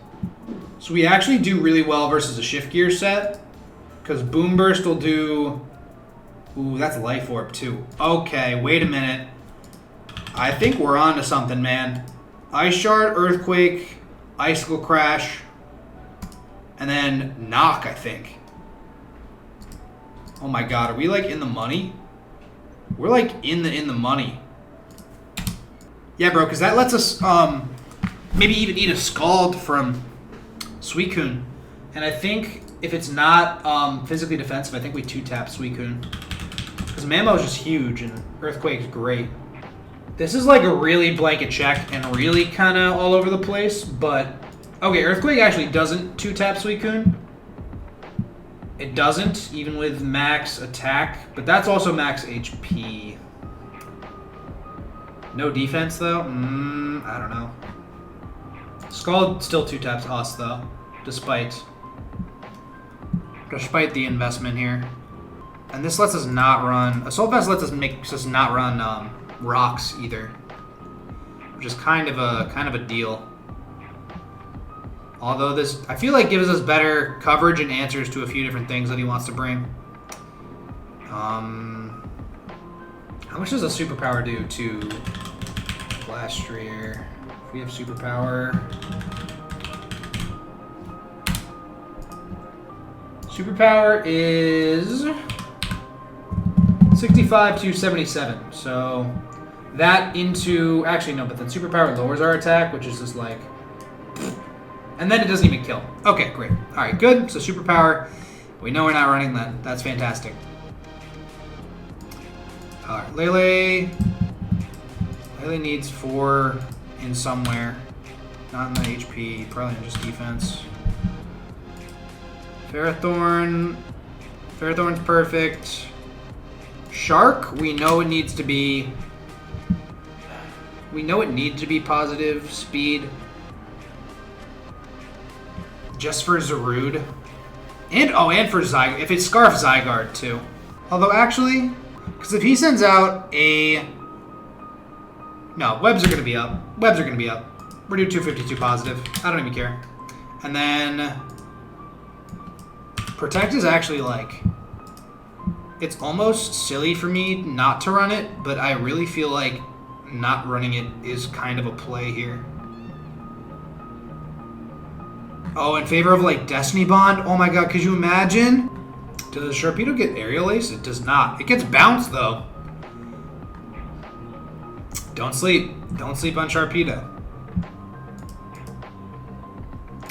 So we actually do really well versus a Shift Gear set. Because Boom Burst will do... Ooh, that's Life Orb too. Okay, wait a minute. I think we're on to something, man. Ice Shard, Earthquake, Icicle Crash, and then Knock, I think. Oh my god, are we like in the money? We're like in the money. Yeah, bro, because that lets us maybe even eat a Scald from Suicune. And I think if it's not physically defensive, I think we 2-tap Suicune. Because Mamo is just huge and Earthquake's great. This is like a really blanket check and really kind of all over the place, but... Okay, Earthquake actually doesn't 2-tap Suicune. It doesn't, even with max attack, but that's also max HP. No defense, though? I don't know. Scald still 2-taps us, though, despite the investment here. And this lets us not run... Assault Vest lets us not run rocks either, which is kind of a deal. Although this, I feel like, gives us better coverage and answers to a few different things that he wants to bring. How much does a Superpower do to Blastrier? If we have Superpower... Superpower is 65 to 77, so that into... Actually, no, but then Superpower lowers our attack, which is just like... And then it doesn't even kill. Okay, great. Alright, good. So Superpower, we know we're not running that. That's fantastic. Alright, Lele needs 4 in somewhere. Not in the HP, probably in just defense. Ferrothorn's perfect. Shark, we know it needs to be... We know it needs to be positive speed. Just for Zarude. And for Zygarde. If it's Scarf Zygarde, too. Although, actually, because if he sends out a... No, webs are going to be up. Webs are going to be up. We're doing 252 positive. I don't even care. And then... Protect is actually, like... It's almost silly for me not to run it, but I really feel like not running it is kind of a play here. Oh, in favor of like Destiny Bond? Oh my god, could you imagine? Does Sharpedo get Aerial Ace? It does not. It gets bounced though. Don't sleep. Don't sleep on Sharpedo.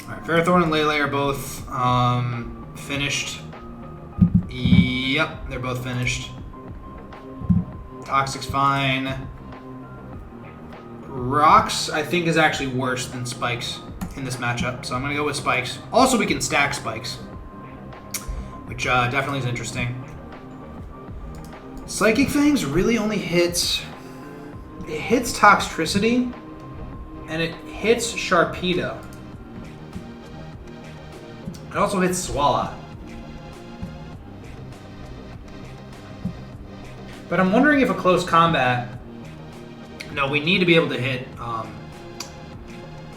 Alright, Ferrothorn and Lele are both finished. Yep, they're both finished. Toxic's fine. Rocks, I think, is actually worse than Spikes in this matchup, so I'm going to go with Spikes. Also, we can stack Spikes, which definitely is interesting. Psychic Fangs really only hits... It hits Toxtricity, and it hits Sharpedo. It also hits Swallow. But I'm wondering if a close combat... No, we need to be able to hit...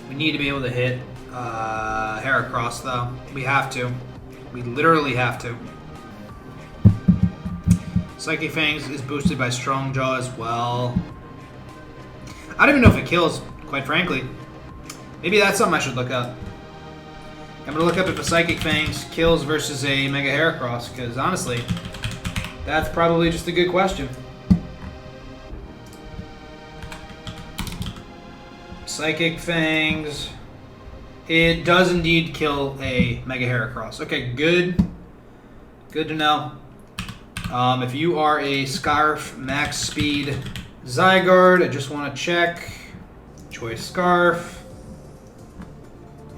we need to be able to hit Heracross, though. We have to. We literally have to. Psychic Fangs is boosted by Strong Jaw as well. I don't even know if it kills, quite frankly. Maybe that's something I should look up. I'm going to look up if a Psychic Fangs kills versus a Mega Heracross, because honestly, that's probably just a good question. Psychic Fangs. It does indeed kill a Mega Heracross. Okay, good. Good to know. If you are a Scarf Max Speed Zygarde, I just want to check. Choice Scarf.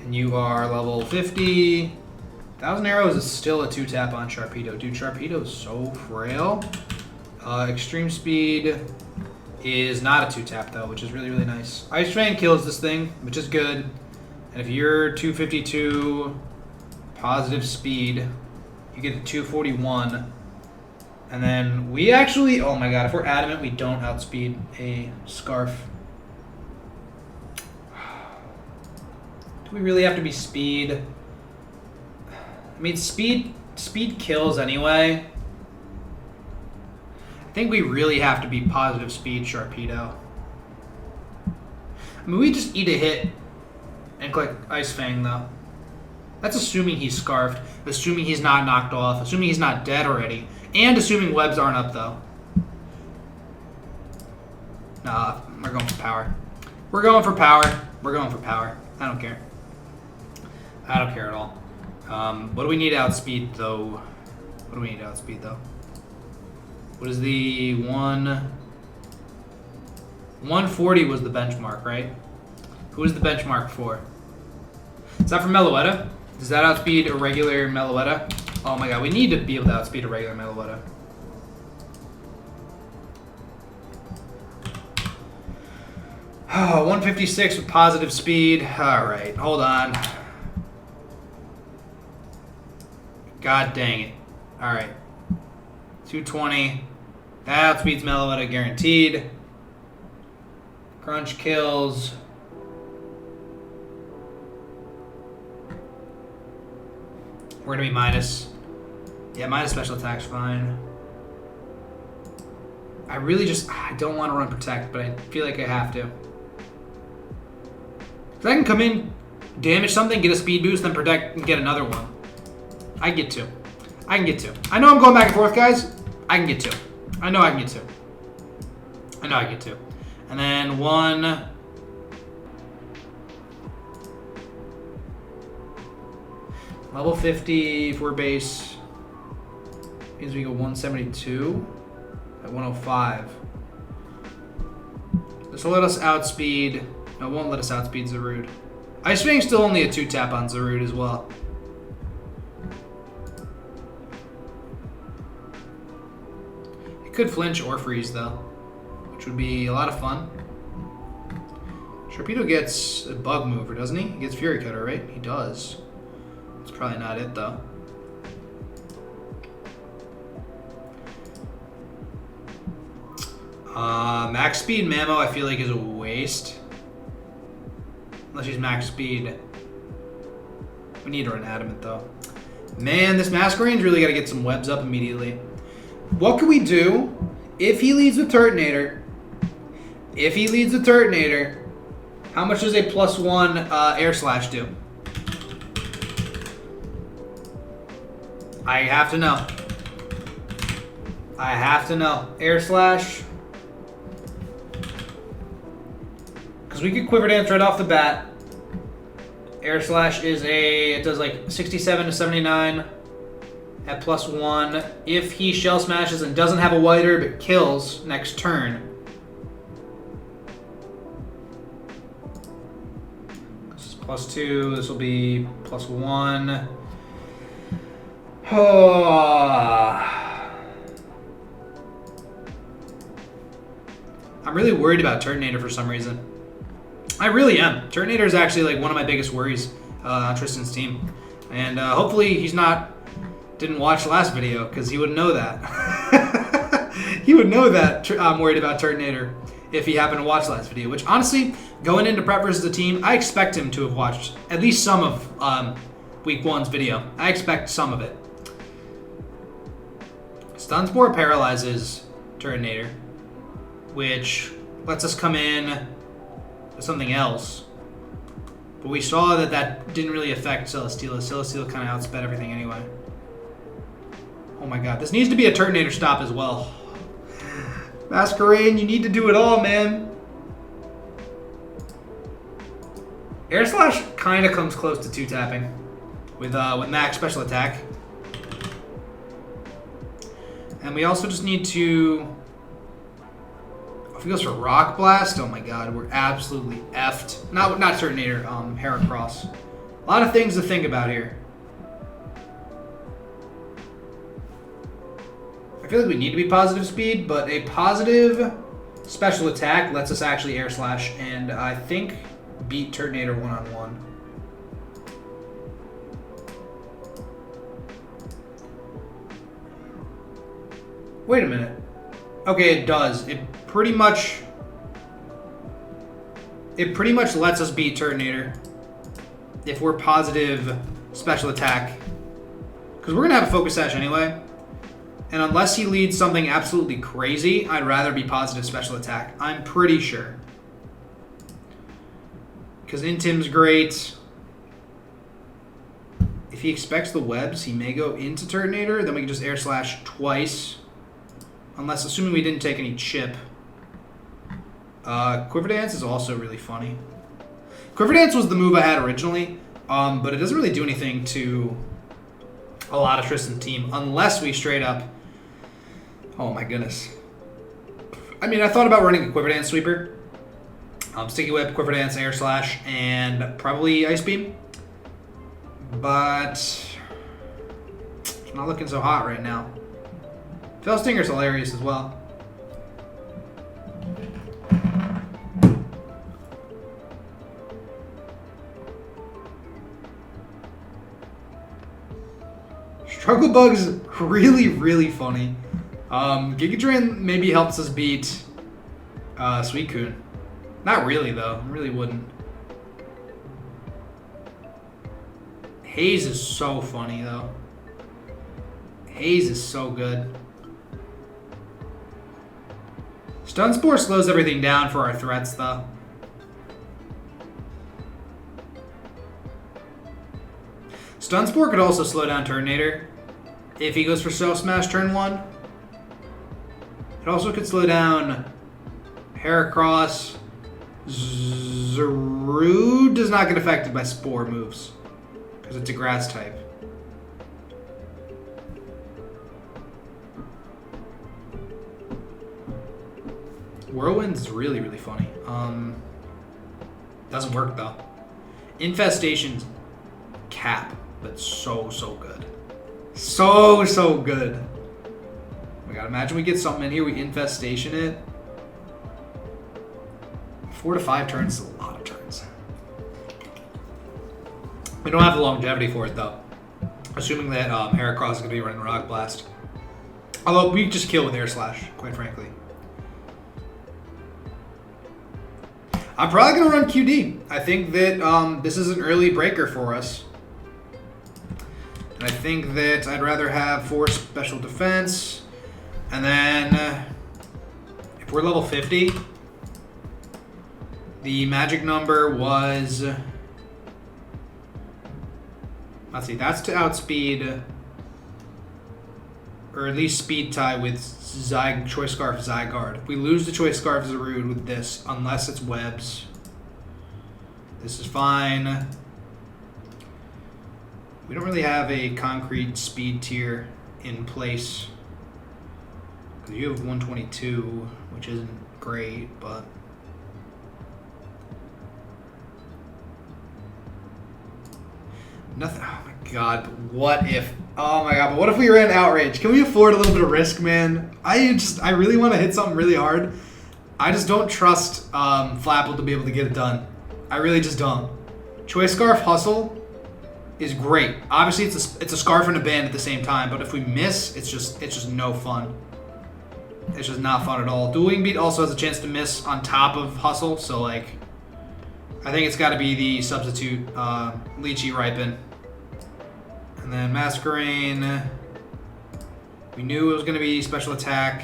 And you are level 50. 1,000 Arrows is still a 2-tap on Sharpedo. Dude, Sharpedo is so frail. Extreme Speed is not a 2-tap though, which is really, really nice. Ice Fang kills this thing, which is good. And if you're 252 positive speed, you get to 241. And then we actually, oh my god, if we're adamant, we don't outspeed a Scarf. Do we really have to be speed? I mean, speed kills anyway. I think we really have to be positive speed Sharpedo. I mean, we just eat a hit and click Ice Fang, though. That's assuming he's Scarfed, assuming he's not knocked off, assuming he's not dead already, and assuming webs aren't up, though. Nah, we're going for power. We're going for power. We're going for power. I don't care. I don't care at all. What do we need to outspeed, though? What do we need to outspeed, though? What is the 140 was the benchmark, right? Who is the benchmark for? Is that for Meloetta? Does that outspeed a regular Meloetta? Oh my god, we need to be able to outspeed a regular Meloetta. Oh, 156 with positive speed. Alright, hold on. God dang it. Alright. 220. That outspeeds Meloetta guaranteed. Crunch kills. We're gonna be minus. Yeah, minus special attack's fine. I really just, I don't want to run protect, but I feel like I have to. Because I can come in, damage something, get a speed boost, then protect and get another one. I can get two. I can get two. I know I'm going back and forth, guys. I can get two. I know I can get two. I know I can get two. And then one. Level 50 for base. Means we go 172 at 105. This will let us outspeed. No, it won't let us outspeed Zarude. Ice Fang's still only a 2-tap on Zarude as well. It could flinch or freeze though, which would be a lot of fun. Sharpedo gets a bug mover, doesn't he? He gets Fury Cutter, right? He does. That's probably not it though. Max speed Mamo I feel like is a waste. Unless she's max speed. We need her in adamant though. Man, this Masquerade's really got to get some webs up immediately. What can we do if he leads with Turtonator If he leads the Turtonator, how much does a +1 air slash do? I have to know. I have to know. Air slash. Because we could Quiver Dance right off the bat. Air slash it does like 67 to 79 at +1. If he shell smashes and doesn't have a whiter but kills next turn. This is +2. This will be +1. I'm really worried about Turtonator for some reason. I really am. Turtonator is actually like one of my biggest worries on Tristan's team. And hopefully he's didn't watch the last video, because he would know that. He would know that I'm worried about Turtonator if he happened to watch the last video. Which honestly, going into prep versus the team, I expect him to have watched at least some of week 1's video. I expect some of it. Stun Spore paralyzes Turtonator, which lets us come in with something else. But we saw that didn't really affect Celesteela. Celesteela kind of outsped everything anyway. Oh my god, this needs to be a Turtonator stop as well. Masquerade, you need to do it all, man. Air Slash kind of comes close to 2-tapping with max special attack. And we also just need to... If he goes for Rock Blast, oh my god, we're absolutely effed. Not Turtonator, Heracross. A lot of things to think about here. I feel like we need to be positive speed, but a positive special attack lets us actually Air Slash, and I think beat Turtonator one-on-one. Wait a minute. Okay, it does. It pretty much lets us beat Turtonator if we're positive special attack. Because we're going to have a Focus Sash anyway. And unless he leads something absolutely crazy, I'd rather be positive special attack. I'm pretty sure. Because Intim's great. If he expects the webs, he may go into Turtonator. Then we can just Air Slash twice. Unless, assuming we didn't take any chip. Quiver Dance is also really funny. Quiver Dance was the move I had originally, but it doesn't really do anything to a lot of Tristan's team unless we straight up... Oh my goodness. I mean, I thought about running a Quiver Dance sweeper. Sticky Whip, Quiver Dance, Air Slash, and probably Ice Beam. But it's not looking so hot right now. Fell Stinger's hilarious as well. Struggle Bug's really, really funny. Gigadrin maybe helps us beat Suicune. Not really, though. Really wouldn't. Haze is so funny, though. Haze is so good. Stun Spore slows everything down for our threats, though. Stun Spore could also slow down Turtonator if he goes for Shell Smash turn 1. It also could slow down Heracross. Zarude does not get affected by Spore moves because it's a grass type. Whirlwind's really, really funny. Doesn't work though. Infestation's cap, but so good. So good. We gotta imagine we get something in here, we Infestation it. 4 to 5 turns is a lot of turns. We don't have the longevity for it though. Assuming that Heracross is gonna be running Rock Blast. Although we just kill with Air Slash, quite frankly. I'm probably going to run QD. I think that this is an early breaker for us. And I think that I'd rather have 4 special defense. And then if we're level 50, The magic number was... Let's see, that's to outspeed... Or at least speed tie with Choice Scarf Zygarde. We lose the Choice Scarf Zarude with this, unless it's webs. This is fine. We don't really have a concrete speed tier in place. Because you have 122, which isn't great, but... Nothing. Oh my god, but what if... Oh my god, but what if we ran Outrage? Can we afford a little bit of risk, man? I really want to hit something really hard. I just don't trust Flapple to be able to get it done. I really just don't. Choice Scarf Hustle is great. Obviously, it's a scarf and a band at the same time, but if we miss, it's just no fun. It's just not fun at all. Dueling Beat also has a chance to miss on top of Hustle, so like, I think it's got to be the substitute Lychee Ripen. And then Masquerain. We knew it was going to be special attack.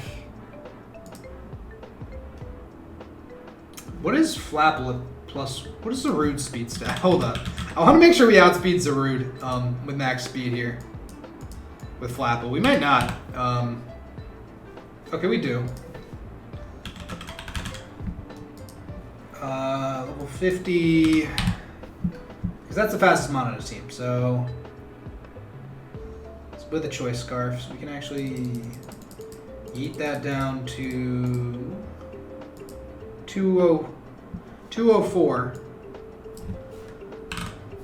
What is Flapple plus? What is Zarude speed stat? Hold on. I want to make sure we outspeed Zarude with max speed here. With Flapple. We might not. Okay, we do. Level 50. Because that's the fastest mon on the team. So, let's put the Choice Scarf. So we can actually yeet that down to 204.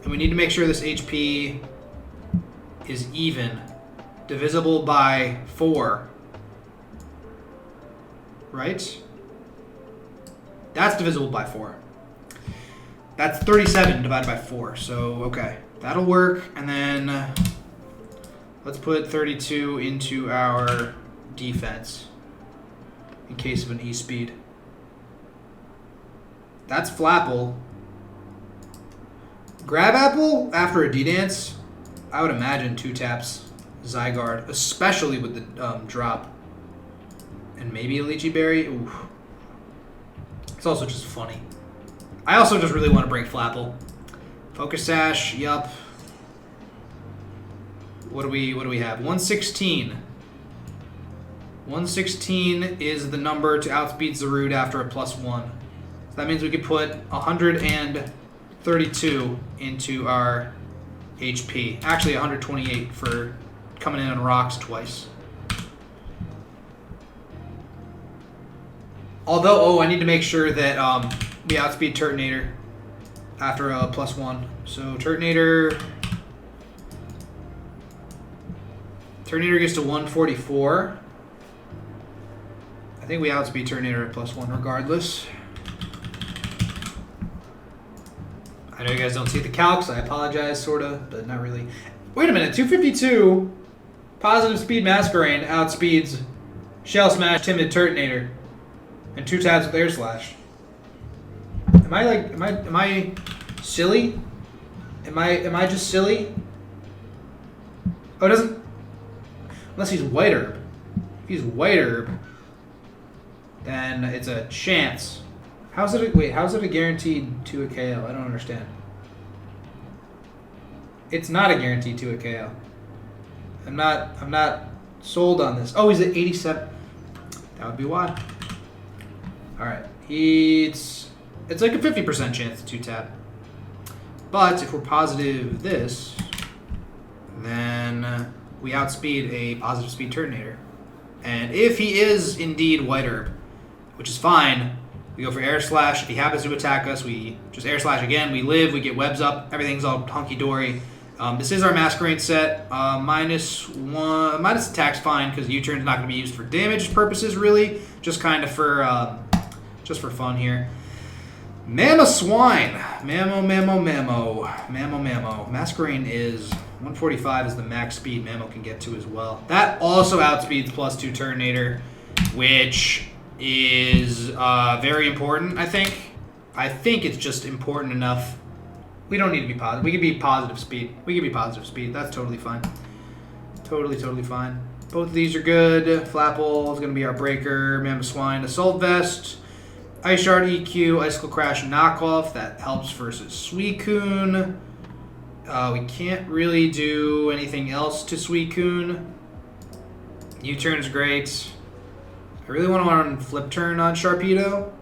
And we need to make sure this HP is even. Divisible by 4. Right? That's divisible by 4. That's 37 divided by 4. So, okay. That'll work. And then let's put 32 into our defense in case of an E-speed. That's Flapple. Grab Apple after a D-Dance, I would imagine 2 taps Zygarde, especially with the drop. And maybe a Lychee Berry. Ooh. It's also just funny. I also just really want to break Flapple. Focus Sash, yup. What do we have? 116. 116 is the number to outspeed Zarude after a +1. So that means we could put 132 into our HP. Actually 128 for coming in on rocks twice. Although, I need to make sure that we outspeed Turtonator after a +1. So Turtonator gets to 144. I think we outspeed Turtonator at +1 regardless. I know you guys don't see the calcs. I apologize, sorta, but not really. Wait a minute, 252 positive speed Masquerain outspeeds Shell Smash Timid Turtonator. And 2 tabs with Air Slash. Am I silly? Am I just silly? Oh, it doesn't. Unless he's White Herb. If he's White Herb, then it's a chance. How's it a guaranteed to a KO? I don't understand. It's not a guaranteed to a KO. I'm not sold on this. Oh, he's at 87. That would be why. Alright, it's like a 50% chance to 2-tap. But if we're positive this, then we outspeed a positive speed Turtonator. And if he is indeed White Herb, which is fine, we go for Air Slash. If he happens to attack us, we just Air Slash again. We live, we get webs up, everything's all hunky-dory. This is our Masquerain set. Minus attack's fine because U-turn's not going to be used for damage purposes, really. Just kind of for fun here. Mamoswine. Mammo. Masquerain is 145 is the max speed Mammo can get to as well. That also outspeeds +2 Turtonator, which is very important, I think. I think it's just important enough. We don't need to be positive. We can be positive speed. That's totally fine. Totally fine. Both of these are good. Flapple is going to be our breaker. Mamoswine, Assault Vest. Ice Shard EQ, Icicle Crash knockoff. That helps versus Suicune. We can't really do anything else to Suicune. U-turn's great. I really want to run Flip Turn on Sharpedo.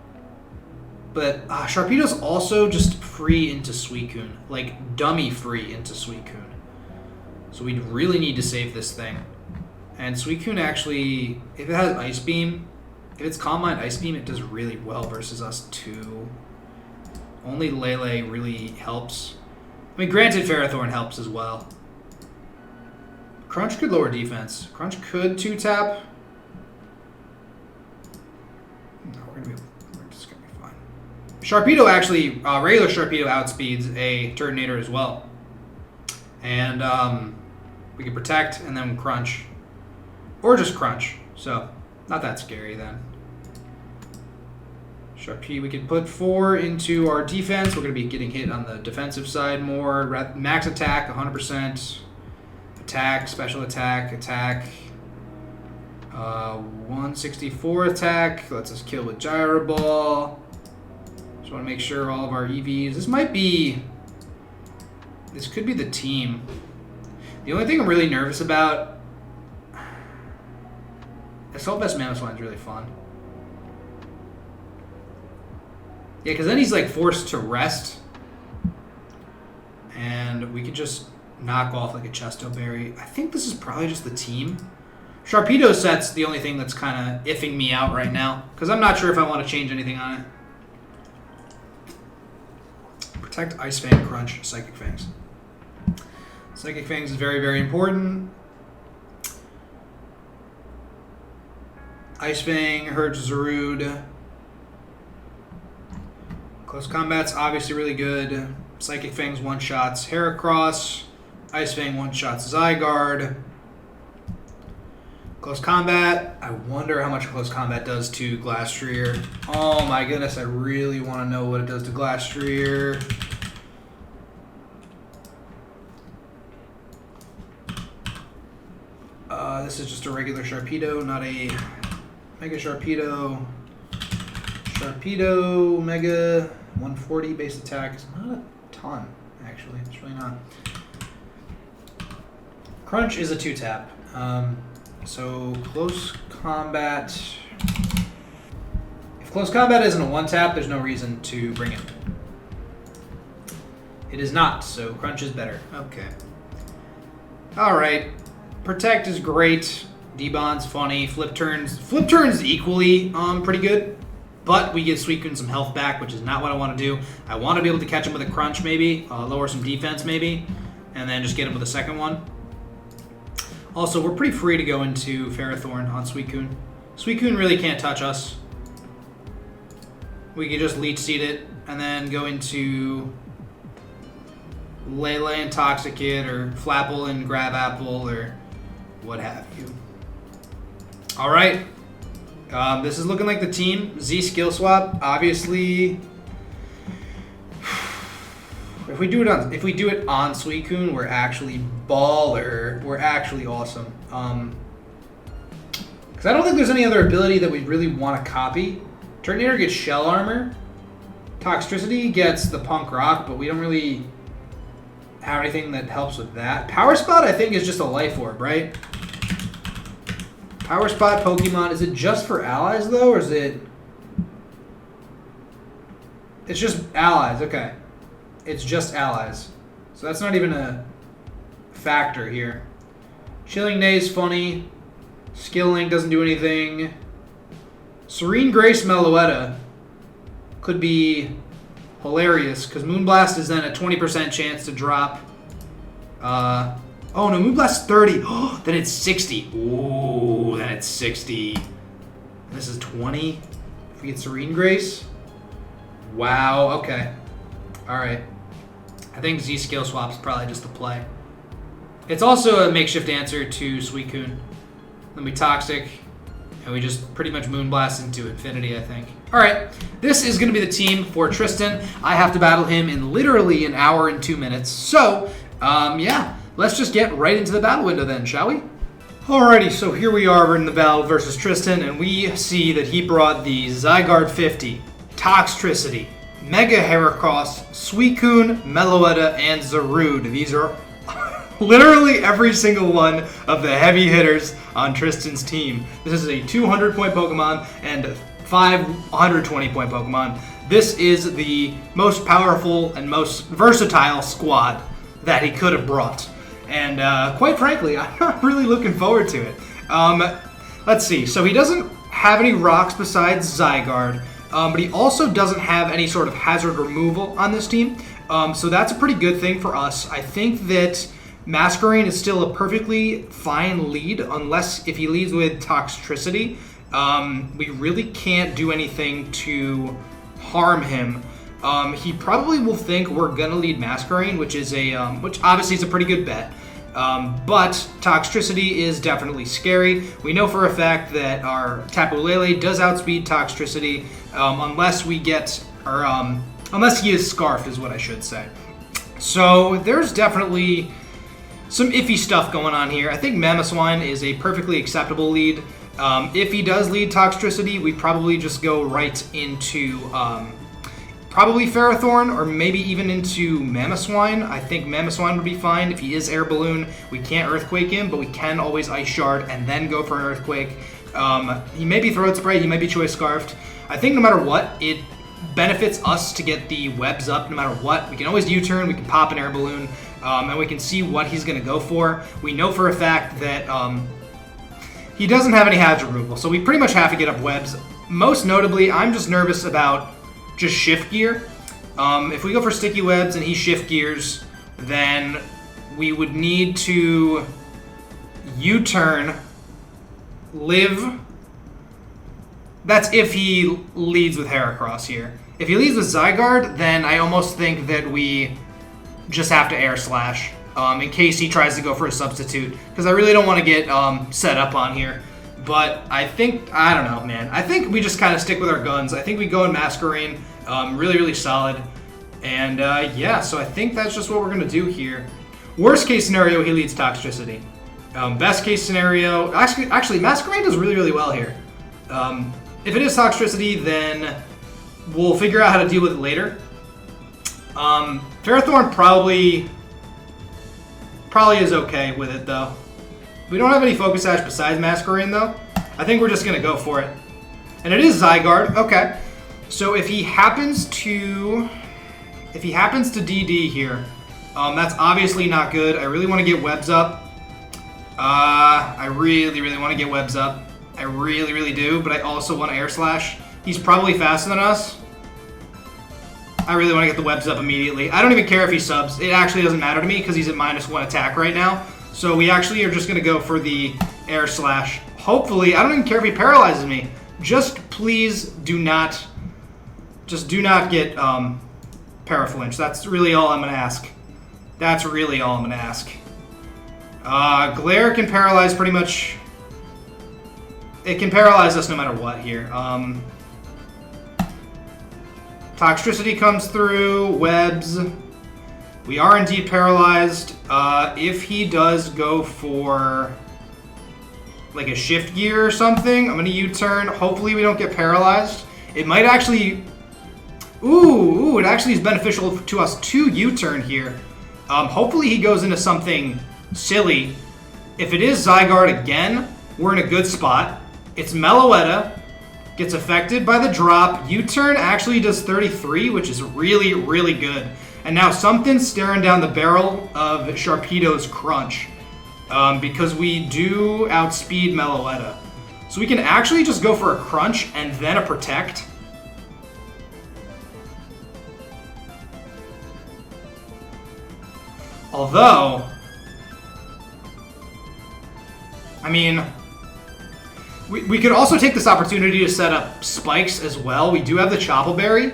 But Sharpedo's also just free into Suicune. Like, dummy free into Suicune. So we really need to save this thing. And Suicune actually, if it has Ice Beam, if it's Calm Mind Ice Beam, it does really well versus us too. Only Lele really helps. I mean, granted, Ferrothorn helps as well. Crunch could lower defense. Crunch could 2-tap. No, we're just gonna be fine. Sharpedo actually, regular Sharpedo outspeeds a Turtonator as well. And we can Protect and then Crunch. Or just Crunch. So, not that scary then. Sharpie, we can put 4 into our defense. We're going to be getting hit on the defensive side more. Max attack, 100%. Attack, special attack, attack. 164 attack. Lets us kill with Gyro Ball. Just want to make sure all of our EVs. This could be the team. The only thing I'm really nervous about. Assault Vest Mamoswine is really fun. Yeah, because then he's like forced to rest. And we could just knock off like a Chesto Berry. I think this is probably just the team. Sharpedo set's the only thing that's kind of iffing me out right now. Because I'm not sure if I want to change anything on it. Protect, Ice Fang, Crunch, Psychic Fangs. Psychic Fangs is very, very important. Ice Fang hurts Zarude. Close Combat's obviously really good. Psychic Fang's one-shots Heracross. Ice Fang one-shots Zygarde. Close Combat. I wonder how much Close Combat does to Glastrier. Oh my goodness, I really want to know what it does to Glastrier. This is just a regular Sharpedo, not a Mega Sharpedo. Sharpedo, Mega, 140 base attack. It's not a ton, actually. It's really not. Crunch is a 2-tap. So Close Combat. If Close Combat isn't a 1-tap, there's no reason to bring it. It is not, so Crunch is better. Okay. Alright. Protect is great. D-Bond's funny. Flip turns equally pretty good. But we give Suicune some health back, which is not what I want to do. I want to be able to catch him with a Crunch maybe. Lower some defense maybe. And then just get him with a second one. Also, we're pretty free to go into Ferrothorn on Suicune. Suicune really can't touch us. We could just Leech Seed it. And then go into Lele and Toxicid. Or Flapple and Grab Apple. Or what have you. Alright. This is looking like the team. Z skill swap, obviously. If we do it on Suicune, we're actually baller. We're actually awesome. Because I don't think there's any other ability that we really want to copy. Turtonator gets Shell Armor. Toxtricity gets the Punk Rock, but we don't really have anything that helps with that. Power Spot, I think, is just a Life Orb, right? Power Spot Pokemon, is it just for allies though, or is it... It's just allies, okay. It's just allies. So that's not even a factor here. Chilling Day is funny. Skill Link doesn't do anything. Serene Grace Meloetta could be hilarious, because Moonblast is then a 20% chance to drop. Oh no, Moonblast 30. Oh, then it's 60. Ooh, then it's 60. This is 20. If we get Serene Grace. Wow, okay. Alright. I think Z skill swap is probably just the play. It's also a makeshift answer to Suicune. Then we Toxic, and we just pretty much Moonblast into infinity, I think. Alright, this is going to be the team for Tristan. I have to battle him in literally an hour and 2 minutes. So, yeah, let's just get right into the battle window then, shall we? Alrighty, so here we are in the battle versus Tristan, and we see that he brought the Zygarde 50. Toxtricity, Mega Heracross, Suicune, Meloetta, and Zarude. These are literally every single one of the heavy hitters on Tristan's team. This is a 200-point Pokemon and 520-point Pokemon. This is the most powerful and most versatile squad that he could have brought. And quite frankly, I'm not really looking forward to it. Let's see. So he doesn't have any rocks besides Zygarde, but he also doesn't have any sort of hazard removal on this team. So that's a pretty good thing for us. I think that Masquerain is still a perfectly fine lead, unless if he leads with Toxtricity. We really can't do anything to harm him. He probably will think we're gonna lead Masquerain, which is which obviously is a pretty good bet. But Toxtricity is definitely scary. We know for a fact that our Tapu Lele does outspeed Toxtricity, unless we get, or unless he is scarfed, is what I should say. So there's definitely some iffy stuff going on here. I think Mamoswine is a perfectly acceptable lead. If he does lead Toxtricity, we probably just go right into probably Ferrothorn, or maybe even into Mamoswine. I think Mamoswine would be fine. If he is Air Balloon, we can't Earthquake him, but we can always Ice Shard and then go for an Earthquake. He may be Throat Spray, he may be Choice Scarfed. I think no matter what, it benefits us to get the webs up no matter what. We can always U-turn, we can pop an Air Balloon, and we can see what he's going to go for. We know for a fact that he doesn't have any hazard removal, so we pretty much have to get up webs. Most notably, I'm just nervous about just Shift Gear. If we go for Sticky Webs and he Shift Gears, then we would need to U-turn, live. That's if he leads with Heracross here. If he leads with Zygarde, then I almost think that we just have to Air Slash in case he tries to go for a substitute, because I really don't want to get set up on here. But I think, I don't know, man. I think we just kind of stick with our guns. I think we go in Masquerain, really, really solid. And yeah, so I think that's just what we're going to do here. Worst case scenario, he leads Toxtricity. Best case scenario, actually Masquerain does really, really well here. If it is Toxtricity, then we'll figure out how to deal with it later. Ferrothorn probably is okay with it, though. We don't have any Focus Sash besides Masquerain, though. I think we're just going to go for it. And it is Zygarde. Okay. So if he happens to DD here, that's obviously not good. I really want to get webs up. I really, really want to get webs up. I really, really do, but I also want to Air Slash. He's probably faster than us. I really want to get the webs up immediately. I don't even care if he subs. It actually doesn't matter to me because he's at -1 attack right now. So we actually are just going to go for the Air Slash. Hopefully, I don't even care if he paralyzes me. Just please do not get Paraflinch. That's really all I'm going to ask. That's really all I'm going to ask. Glare can paralyze pretty much. It can paralyze us no matter what here. Toxtricity comes through, webs. We are indeed paralyzed. If he does go for like a Shift Gear or something, I'm going to U-turn. Hopefully we don't get paralyzed. It might actually... Ooh, it actually is beneficial to us to U-turn here. Hopefully he goes into something silly. If it is Zygarde again, we're in a good spot. It's Meloetta. Gets affected by the drop. U-turn actually does 33, which is really, really good. And now something's staring down the barrel of Sharpedo's Crunch. Because we do outspeed Meloetta. So we can actually just go for a Crunch and then a Protect. Although, I mean, we could also take this opportunity to set up spikes as well. We do have the Chople Berry.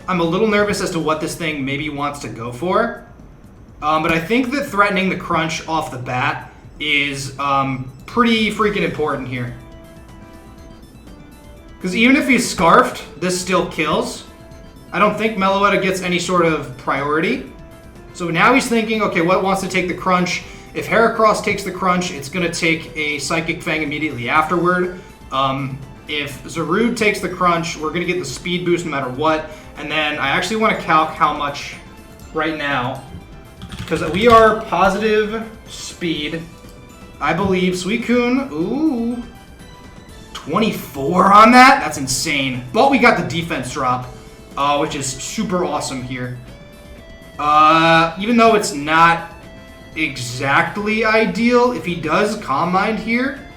I'm a little nervous as to what this thing maybe wants to go for. But I think that threatening the Crunch off the bat is pretty freaking important here. Because even if he's Scarfed, this still kills. I don't think Meloetta gets any sort of priority. So now he's thinking, okay, what wants to take the Crunch? If Heracross takes the Crunch, it's going to take a Psychic Fang immediately afterward. If Zarude takes the crunch, we're going to get the speed boost no matter what. And then I actually want to calc how much right now. Because we are positive speed. I believe Suicune, ooh, 24 on that? That's insane. But we got the defense drop, which is super awesome here. Even though it's not exactly ideal, if he does Calm Mind here,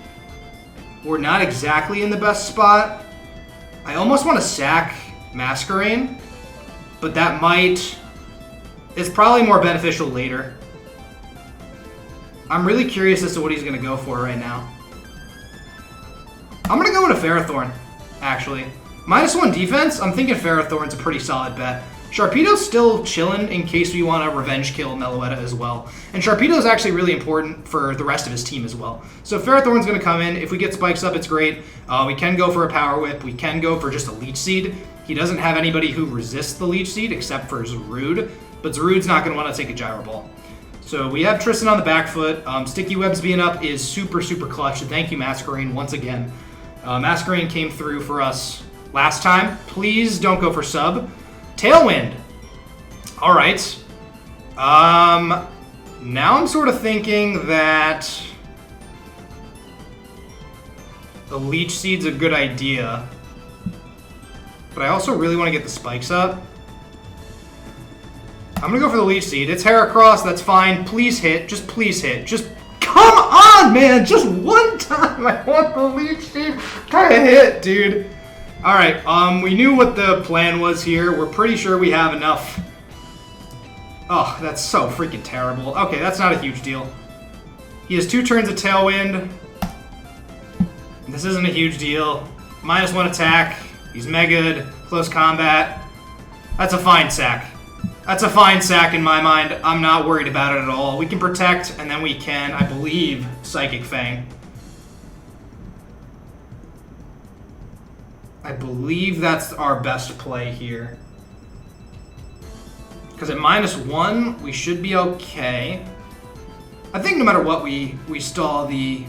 we're not exactly in the best spot. I almost want to sack Masquerain, but that might... It's probably more beneficial later. I'm really curious as to what he's going to go for right now. I'm going to go with a Ferrothorn, actually. -1 defense, I'm thinking Ferrothorn's a pretty solid bet. Sharpedo's still chilling in case we want to revenge kill Meloetta as well. And Sharpedo's actually really important for the rest of his team as well. So Ferrothorn's going to come in. If we get spikes up, it's great. We can go for a Power Whip. We can go for just a Leech Seed. He doesn't have anybody who resists the Leech Seed except for Zarude. But Zarude's not going to want to take a Gyro Ball. So we have Tristan on the back foot. Sticky Webs being up is super, super clutch. And thank you, Masquerain, once again. Masquerain came through for us last time. Please don't go for sub. Tailwind. All right. Now I'm sort of thinking that the Leech Seed's a good idea. But I also really want to get the spikes up. I'm going to go for the Leech Seed. It's Heracross. That's fine. Please hit. Just please hit. Just come on, man. Just one time. I want the Leech Seed to hit, dude. All right. We knew what the plan was here. We're pretty sure we have enough. Oh, that's so freaking terrible. Okay, that's not a huge deal. He has 2 turns of Tailwind. This isn't a huge deal. -1 attack. He's Mega'd. Close combat. That's a fine sack. That's a fine sack in my mind. I'm not worried about it at all. We can protect, and then we can, I believe, Psychic Fang. I believe that's our best play here. Because at -1, we should be okay. I think no matter what, we stall the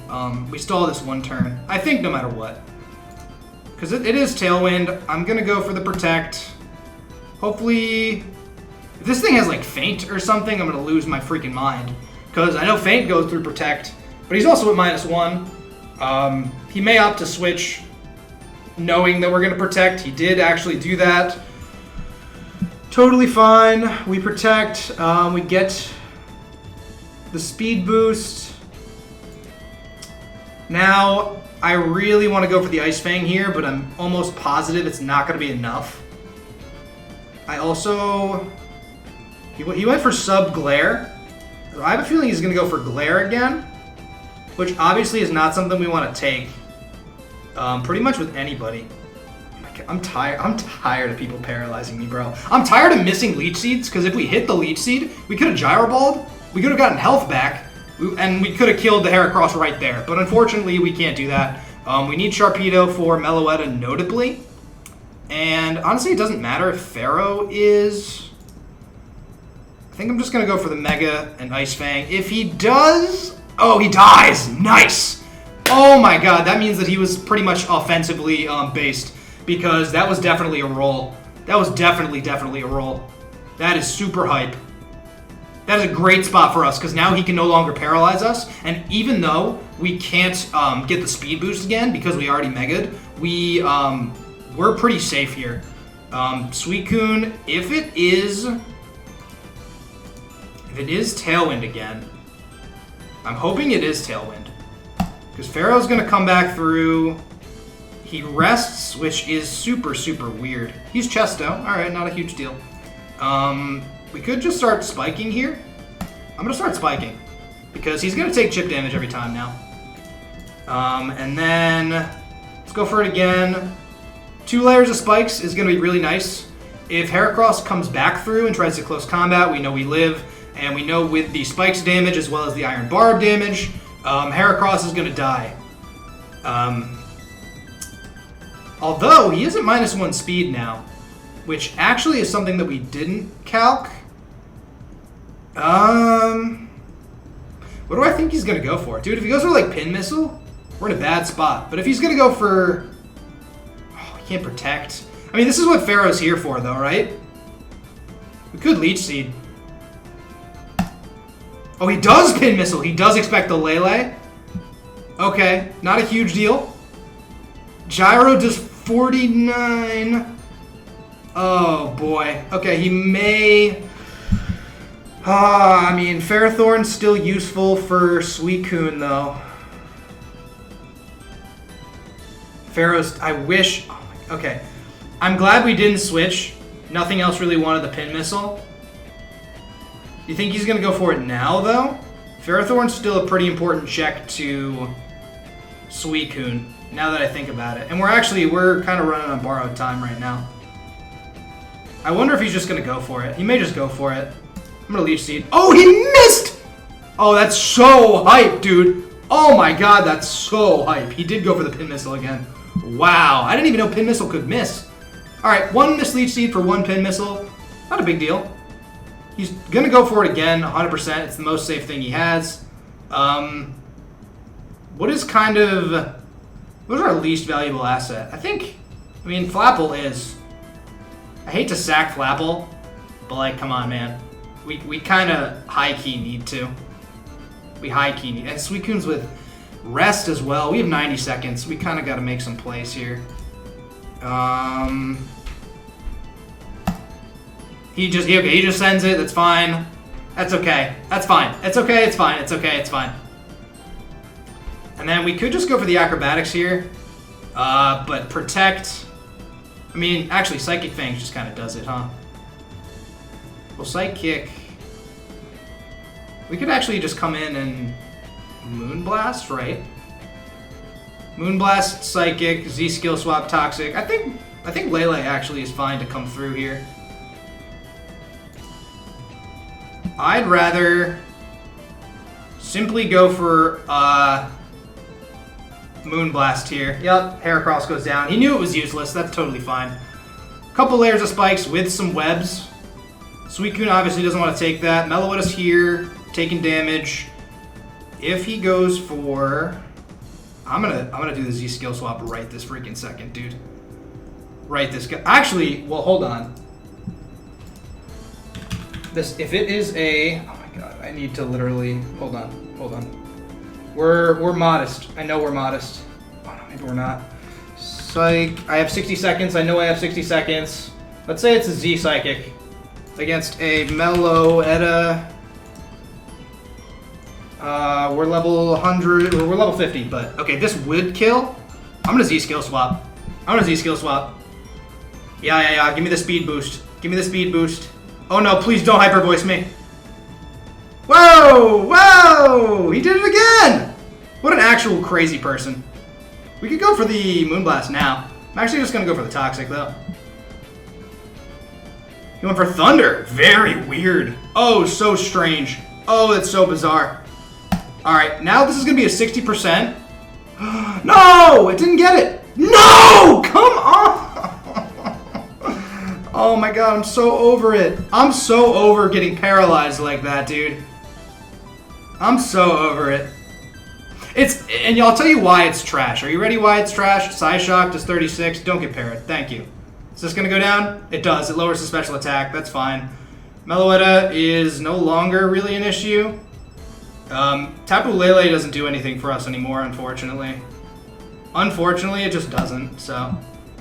we stall this 1 turn. I think no matter what. Because it is Tailwind. I'm gonna go for the Protect. Hopefully. If this thing has, like, Feint or something, I'm going to lose my freaking mind. Because I know Feint goes through Protect, but he's also at -1. He may opt to switch, knowing that we're going to Protect. He did actually do that. Totally fine. We Protect. We get the Speed Boost. Now, I really want to go for the Ice Fang here, but I'm almost positive it's not going to be enough. I also... He went for Sub Glare. I have a feeling he's going to go for Glare again, which obviously is not something we want to take pretty much with anybody. I'm tired of people paralyzing me, bro. I'm tired of missing Leech Seeds, because if we hit the Leech Seed, we could have Gyro Balled, we could have gotten health back, and we could have killed the Heracross right there. But unfortunately, we can't do that. We need Sharpedo for Meloetta notably. And honestly, it doesn't matter if Pharaoh is... I think I'm just going to go for the Mega and Ice Fang. If he does... Oh, he dies! Nice! Oh my god, that means that he was pretty much offensively based. Because that was definitely a roll. That was definitely a roll. That is super hype. That is a great spot for us, because now he can no longer paralyze us. And even though we can't get the speed boost again, because we already Mega'd, we're pretty safe here. Suicune, if it is Tailwind again, I'm hoping it is Tailwind. Because Pharaoh's going to come back through. He rests, which is super, super weird. He's Chesto. Alright, not a huge deal. We could just start spiking here. I'm going to start spiking. Because he's going to take chip damage every time now. And then, let's go for it again. 2 layers of spikes is going to be really nice. If Heracross comes back through and tries to close combat, we know we live. And we know with the spikes damage as well as the Iron Barb damage, Heracross is going to die. Although, he is at -1 speed now, which actually is something that we didn't calc. What do I think he's going to go for? Dude, if he goes for, like, Pin Missile, we're in a bad spot. But if he's going to go for He can't protect. I mean, this is what Pharaoh's here for, though, right? We could Leech Seed. Oh, he does Pin Missile. He does expect the Lele. Okay, not a huge deal. Gyro does 49. Oh, boy. Okay, he may... I mean, Ferrothorn's still useful for Suicune, though. Pharaoh's... I wish... Oh my, okay. I'm glad we didn't switch. Nothing else really wanted the Pin Missile. You think he's going to go for it now, though? Ferrothorn's still a pretty important check to Suicune, now that I think about it. And we're kind of running on borrowed time right now. I wonder if he's just going to go for it. He may just go for it. I'm going to Leech Seed. Oh, he missed! Oh, that's so hype, dude. Oh my god, that's so hype. He did go for the Pin Missile again. Wow, I didn't even know Pin Missile could miss. Alright, one missed Leech Seed for one Pin Missile. Not a big deal. He's going to go for it again, 100%. It's the most safe thing he has. What is kind of... What is our least valuable asset? I mean, Flapple is... I hate to sack Flapple, but, like, come on, man. We kind of high-key need to. We high-key need... And Suicune's with rest as well. We have 90 seconds. We kind of got to make some plays here. He just sends it. That's fine. That's okay. That's fine. It's okay. It's fine. It's okay. It's fine. And then we could just go for the acrobatics here. But protect... I mean, actually, Psychic Fangs just kind of does it, huh? Well, Psychic... We could actually just come in and Moonblast, right? Moonblast, Psychic, Z-Skill Swap, Toxic. I think Lele actually is fine to come through here. I'd rather simply go for Moonblast here. Yep, Heracross goes down. He knew it was useless. That's totally fine. Couple layers of spikes with some webs. Suicune obviously doesn't want to take that. Meloetta's here, taking damage. If he goes for... I'm gonna do the Z-Skill Swap right this freaking second, dude. Right this guy. Actually, well, hold on. If it is a... Oh my god, I need to literally... Hold on. We're modest. I know we're modest. Oh no, maybe we're not. Psych. I have 60 seconds. I know I have 60 seconds. Let's say it's a Z-Psychic against a Meloetta. We're level 100, or we're level 50, but... Okay, this would kill. I'm gonna Z-Skill Swap. Yeah. Give me the speed boost. Oh no, please don't Hyper Voice me. Whoa! He did it again! What an actual crazy person. We could go for the Moonblast now. I'm actually just gonna go for the Toxic, though. He went for Thunder. Very weird. Oh, so strange. Oh, that's so bizarre. Alright, now this is gonna be a 60%. No! It didn't get it! No! Come on! Oh my god, I'm so over it. I'm so over getting paralyzed like that, dude. I'm so over it. And I'll tell you why it's trash. Are you ready why it's trash? Psyshock does 36. Don't get parried. Thank you. Is this gonna go down? It does. It lowers the special attack. That's fine. Meloetta is no longer really an issue. Tapu Lele doesn't do anything for us anymore, unfortunately. Unfortunately, it just doesn't, so...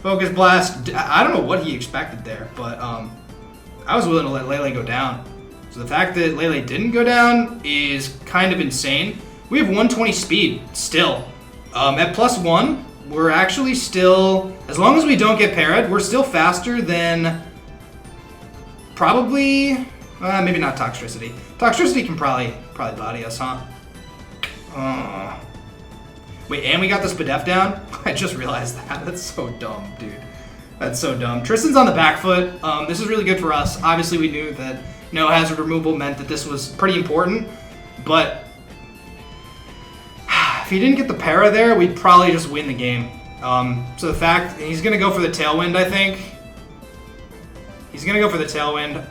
Focus Blast, I don't know what he expected there, but I was willing to let Lele go down. So the fact that Lele didn't go down is kind of insane. We have 120 speed, still. At +1, we're actually still... As long as we don't get parried, we're still faster than... Probably... maybe not Toxtricity. Toxtricity can probably body us, huh? Wait, and we got the Spadef down? I just realized that. That's so dumb, dude. That's so dumb. Tristan's on the back foot. This is really good for us. Obviously, we knew that no hazard removal meant that this was pretty important, but if he didn't get the para there, we'd probably just win the game. So the fact... He's going to go for the Tailwind, I think. He's going to go for the Tailwind.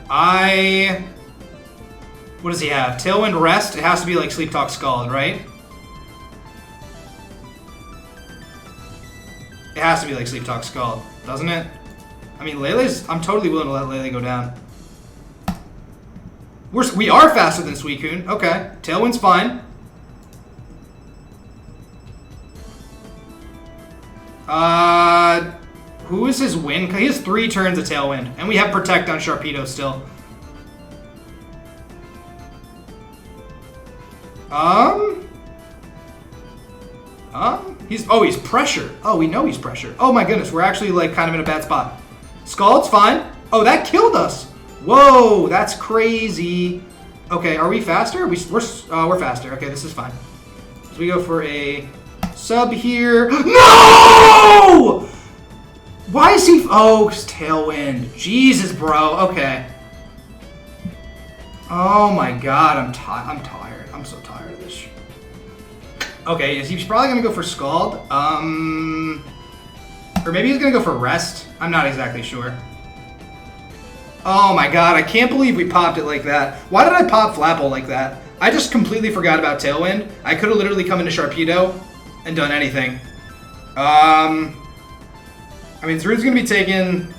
What does he have? Tailwind Rest? It has to be like Sleep Talk Scald, right? It has to be like Sleep Talk Skull, doesn't it? I mean, Lele's... I'm totally willing to let Lele go down. We are faster than Suicune. Okay. Tailwind's fine. Who is his win? He has 3 turns of Tailwind. And we have Protect on Sharpedo still. He's Pressure. Oh, we know he's Pressure. Oh my goodness, we're actually like kind of in a bad spot. Scald's fine. Oh, that killed us. Whoa, that's crazy. Okay, are we faster? We're faster. Okay, this is fine. So we go for a sub here. No! Why is he? Oh, it's Tailwind. Jesus, bro. Okay. Oh my God, I'm tired. I'm so tired of this. Okay, he's probably gonna go for Scald. Or maybe he's gonna go for Rest. I'm not exactly sure. Oh my God, I can't believe we popped it like that. Why did I pop Flapple like that? I just completely forgot about Tailwind. I could have literally come into Sharpedo and done anything. I mean, Zeru's gonna be taking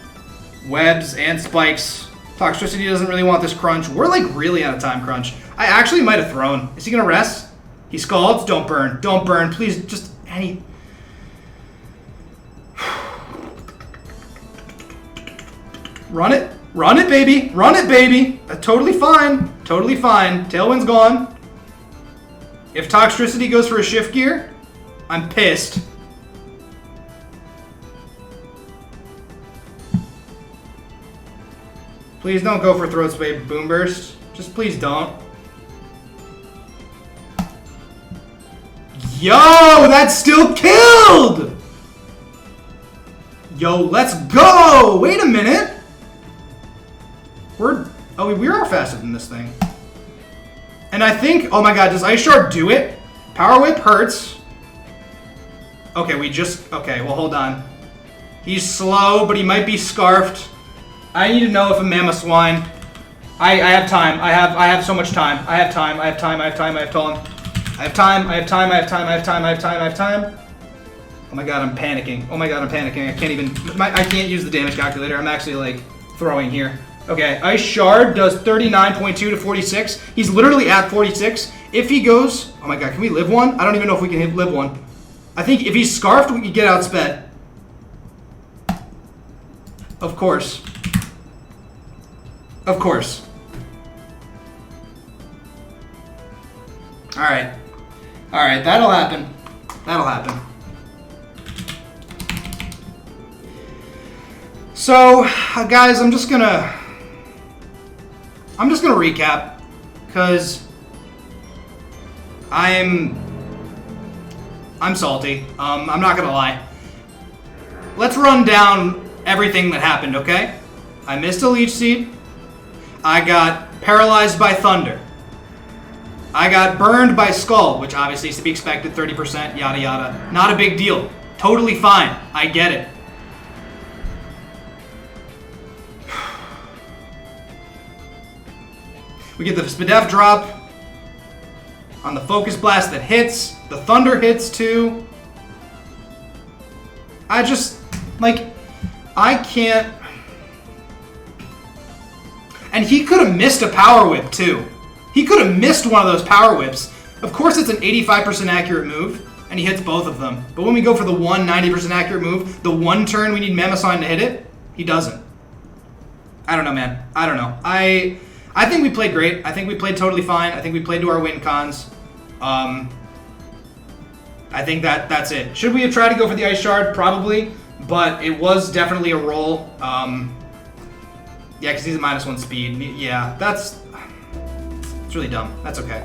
Webs and Spikes. Toxtricity doesn't really want this crunch. We're like really out of time crunch. I actually might have thrown. Is he gonna rest? He scalds. Don't burn. Don't burn. Please, just any... Run it. Run it, baby. Run it, baby. Totally fine. Totally fine. Tailwind's gone. If Toxtricity goes for a Shift Gear, I'm pissed. Please don't go for Throat Spray Boom Burst. Just please don't. Yo, that still killed! Yo, let's go! Wait a minute. We are faster than this thing. And I think, oh my God, does Ice Shard do it? Power Whip hurts. Okay, okay, well hold on. He's slow, but he might be scarfed. I need to know if a Mamoswine. I have time. I have so much time. I have time. I have time. I have time. I have time. I have time. I have time. I have time. I have time. I have time. I have time. Oh my God, I'm panicking. Oh my God, I'm panicking. I can't even. I can't use the damage calculator. I'm actually like throwing here. Okay, Ice Shard does 39.2 to 46. He's literally at 46. If he goes, oh my God, can we live one? I don't even know if we can live one. I think if he's scarfed, we can get outsped. Of course. Of course. Alright. Alright, that'll happen. That'll happen. So, guys, I'm just gonna recap, because I'm salty. I'm not gonna lie. Let's run down everything that happened, okay? I missed a Leech Seed. I got paralyzed by Thunder. I got burned by Skull, which obviously is to be expected, 30%, yada yada. Not a big deal. Totally fine. I get it. We get the Spadef drop on the Focus Blast that hits. The Thunder hits too. I just, like, I can't. And he could have missed a Power Whip too. He could have missed one of those Power Whips. Of course it's an 85% accurate move, and he hits both of them. But when we go for the one 90% accurate move, the one turn we need Mamoswine to hit it, he doesn't. I don't know, man. I don't know. I think we played great. I think we played totally fine. I think we played to our win cons. I think that's it. Should we have tried to go for the Ice Shard? Probably. But it was definitely a roll. Yeah, because he's a -1 speed. Yeah, it's really dumb. That's okay.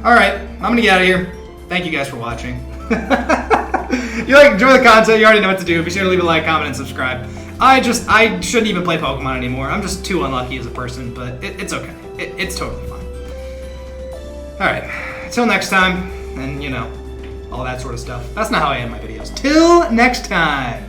Alright, I'm going to get out of here. Thank you guys for watching. If you enjoy the content, you already know what to do. Be sure to leave a like, comment, and subscribe. I shouldn't even play Pokemon anymore. I'm just too unlucky as a person, but it's okay. It's totally fine. Alright, until next time, and you know, all that sort of stuff. That's not how I end my videos. Till next time!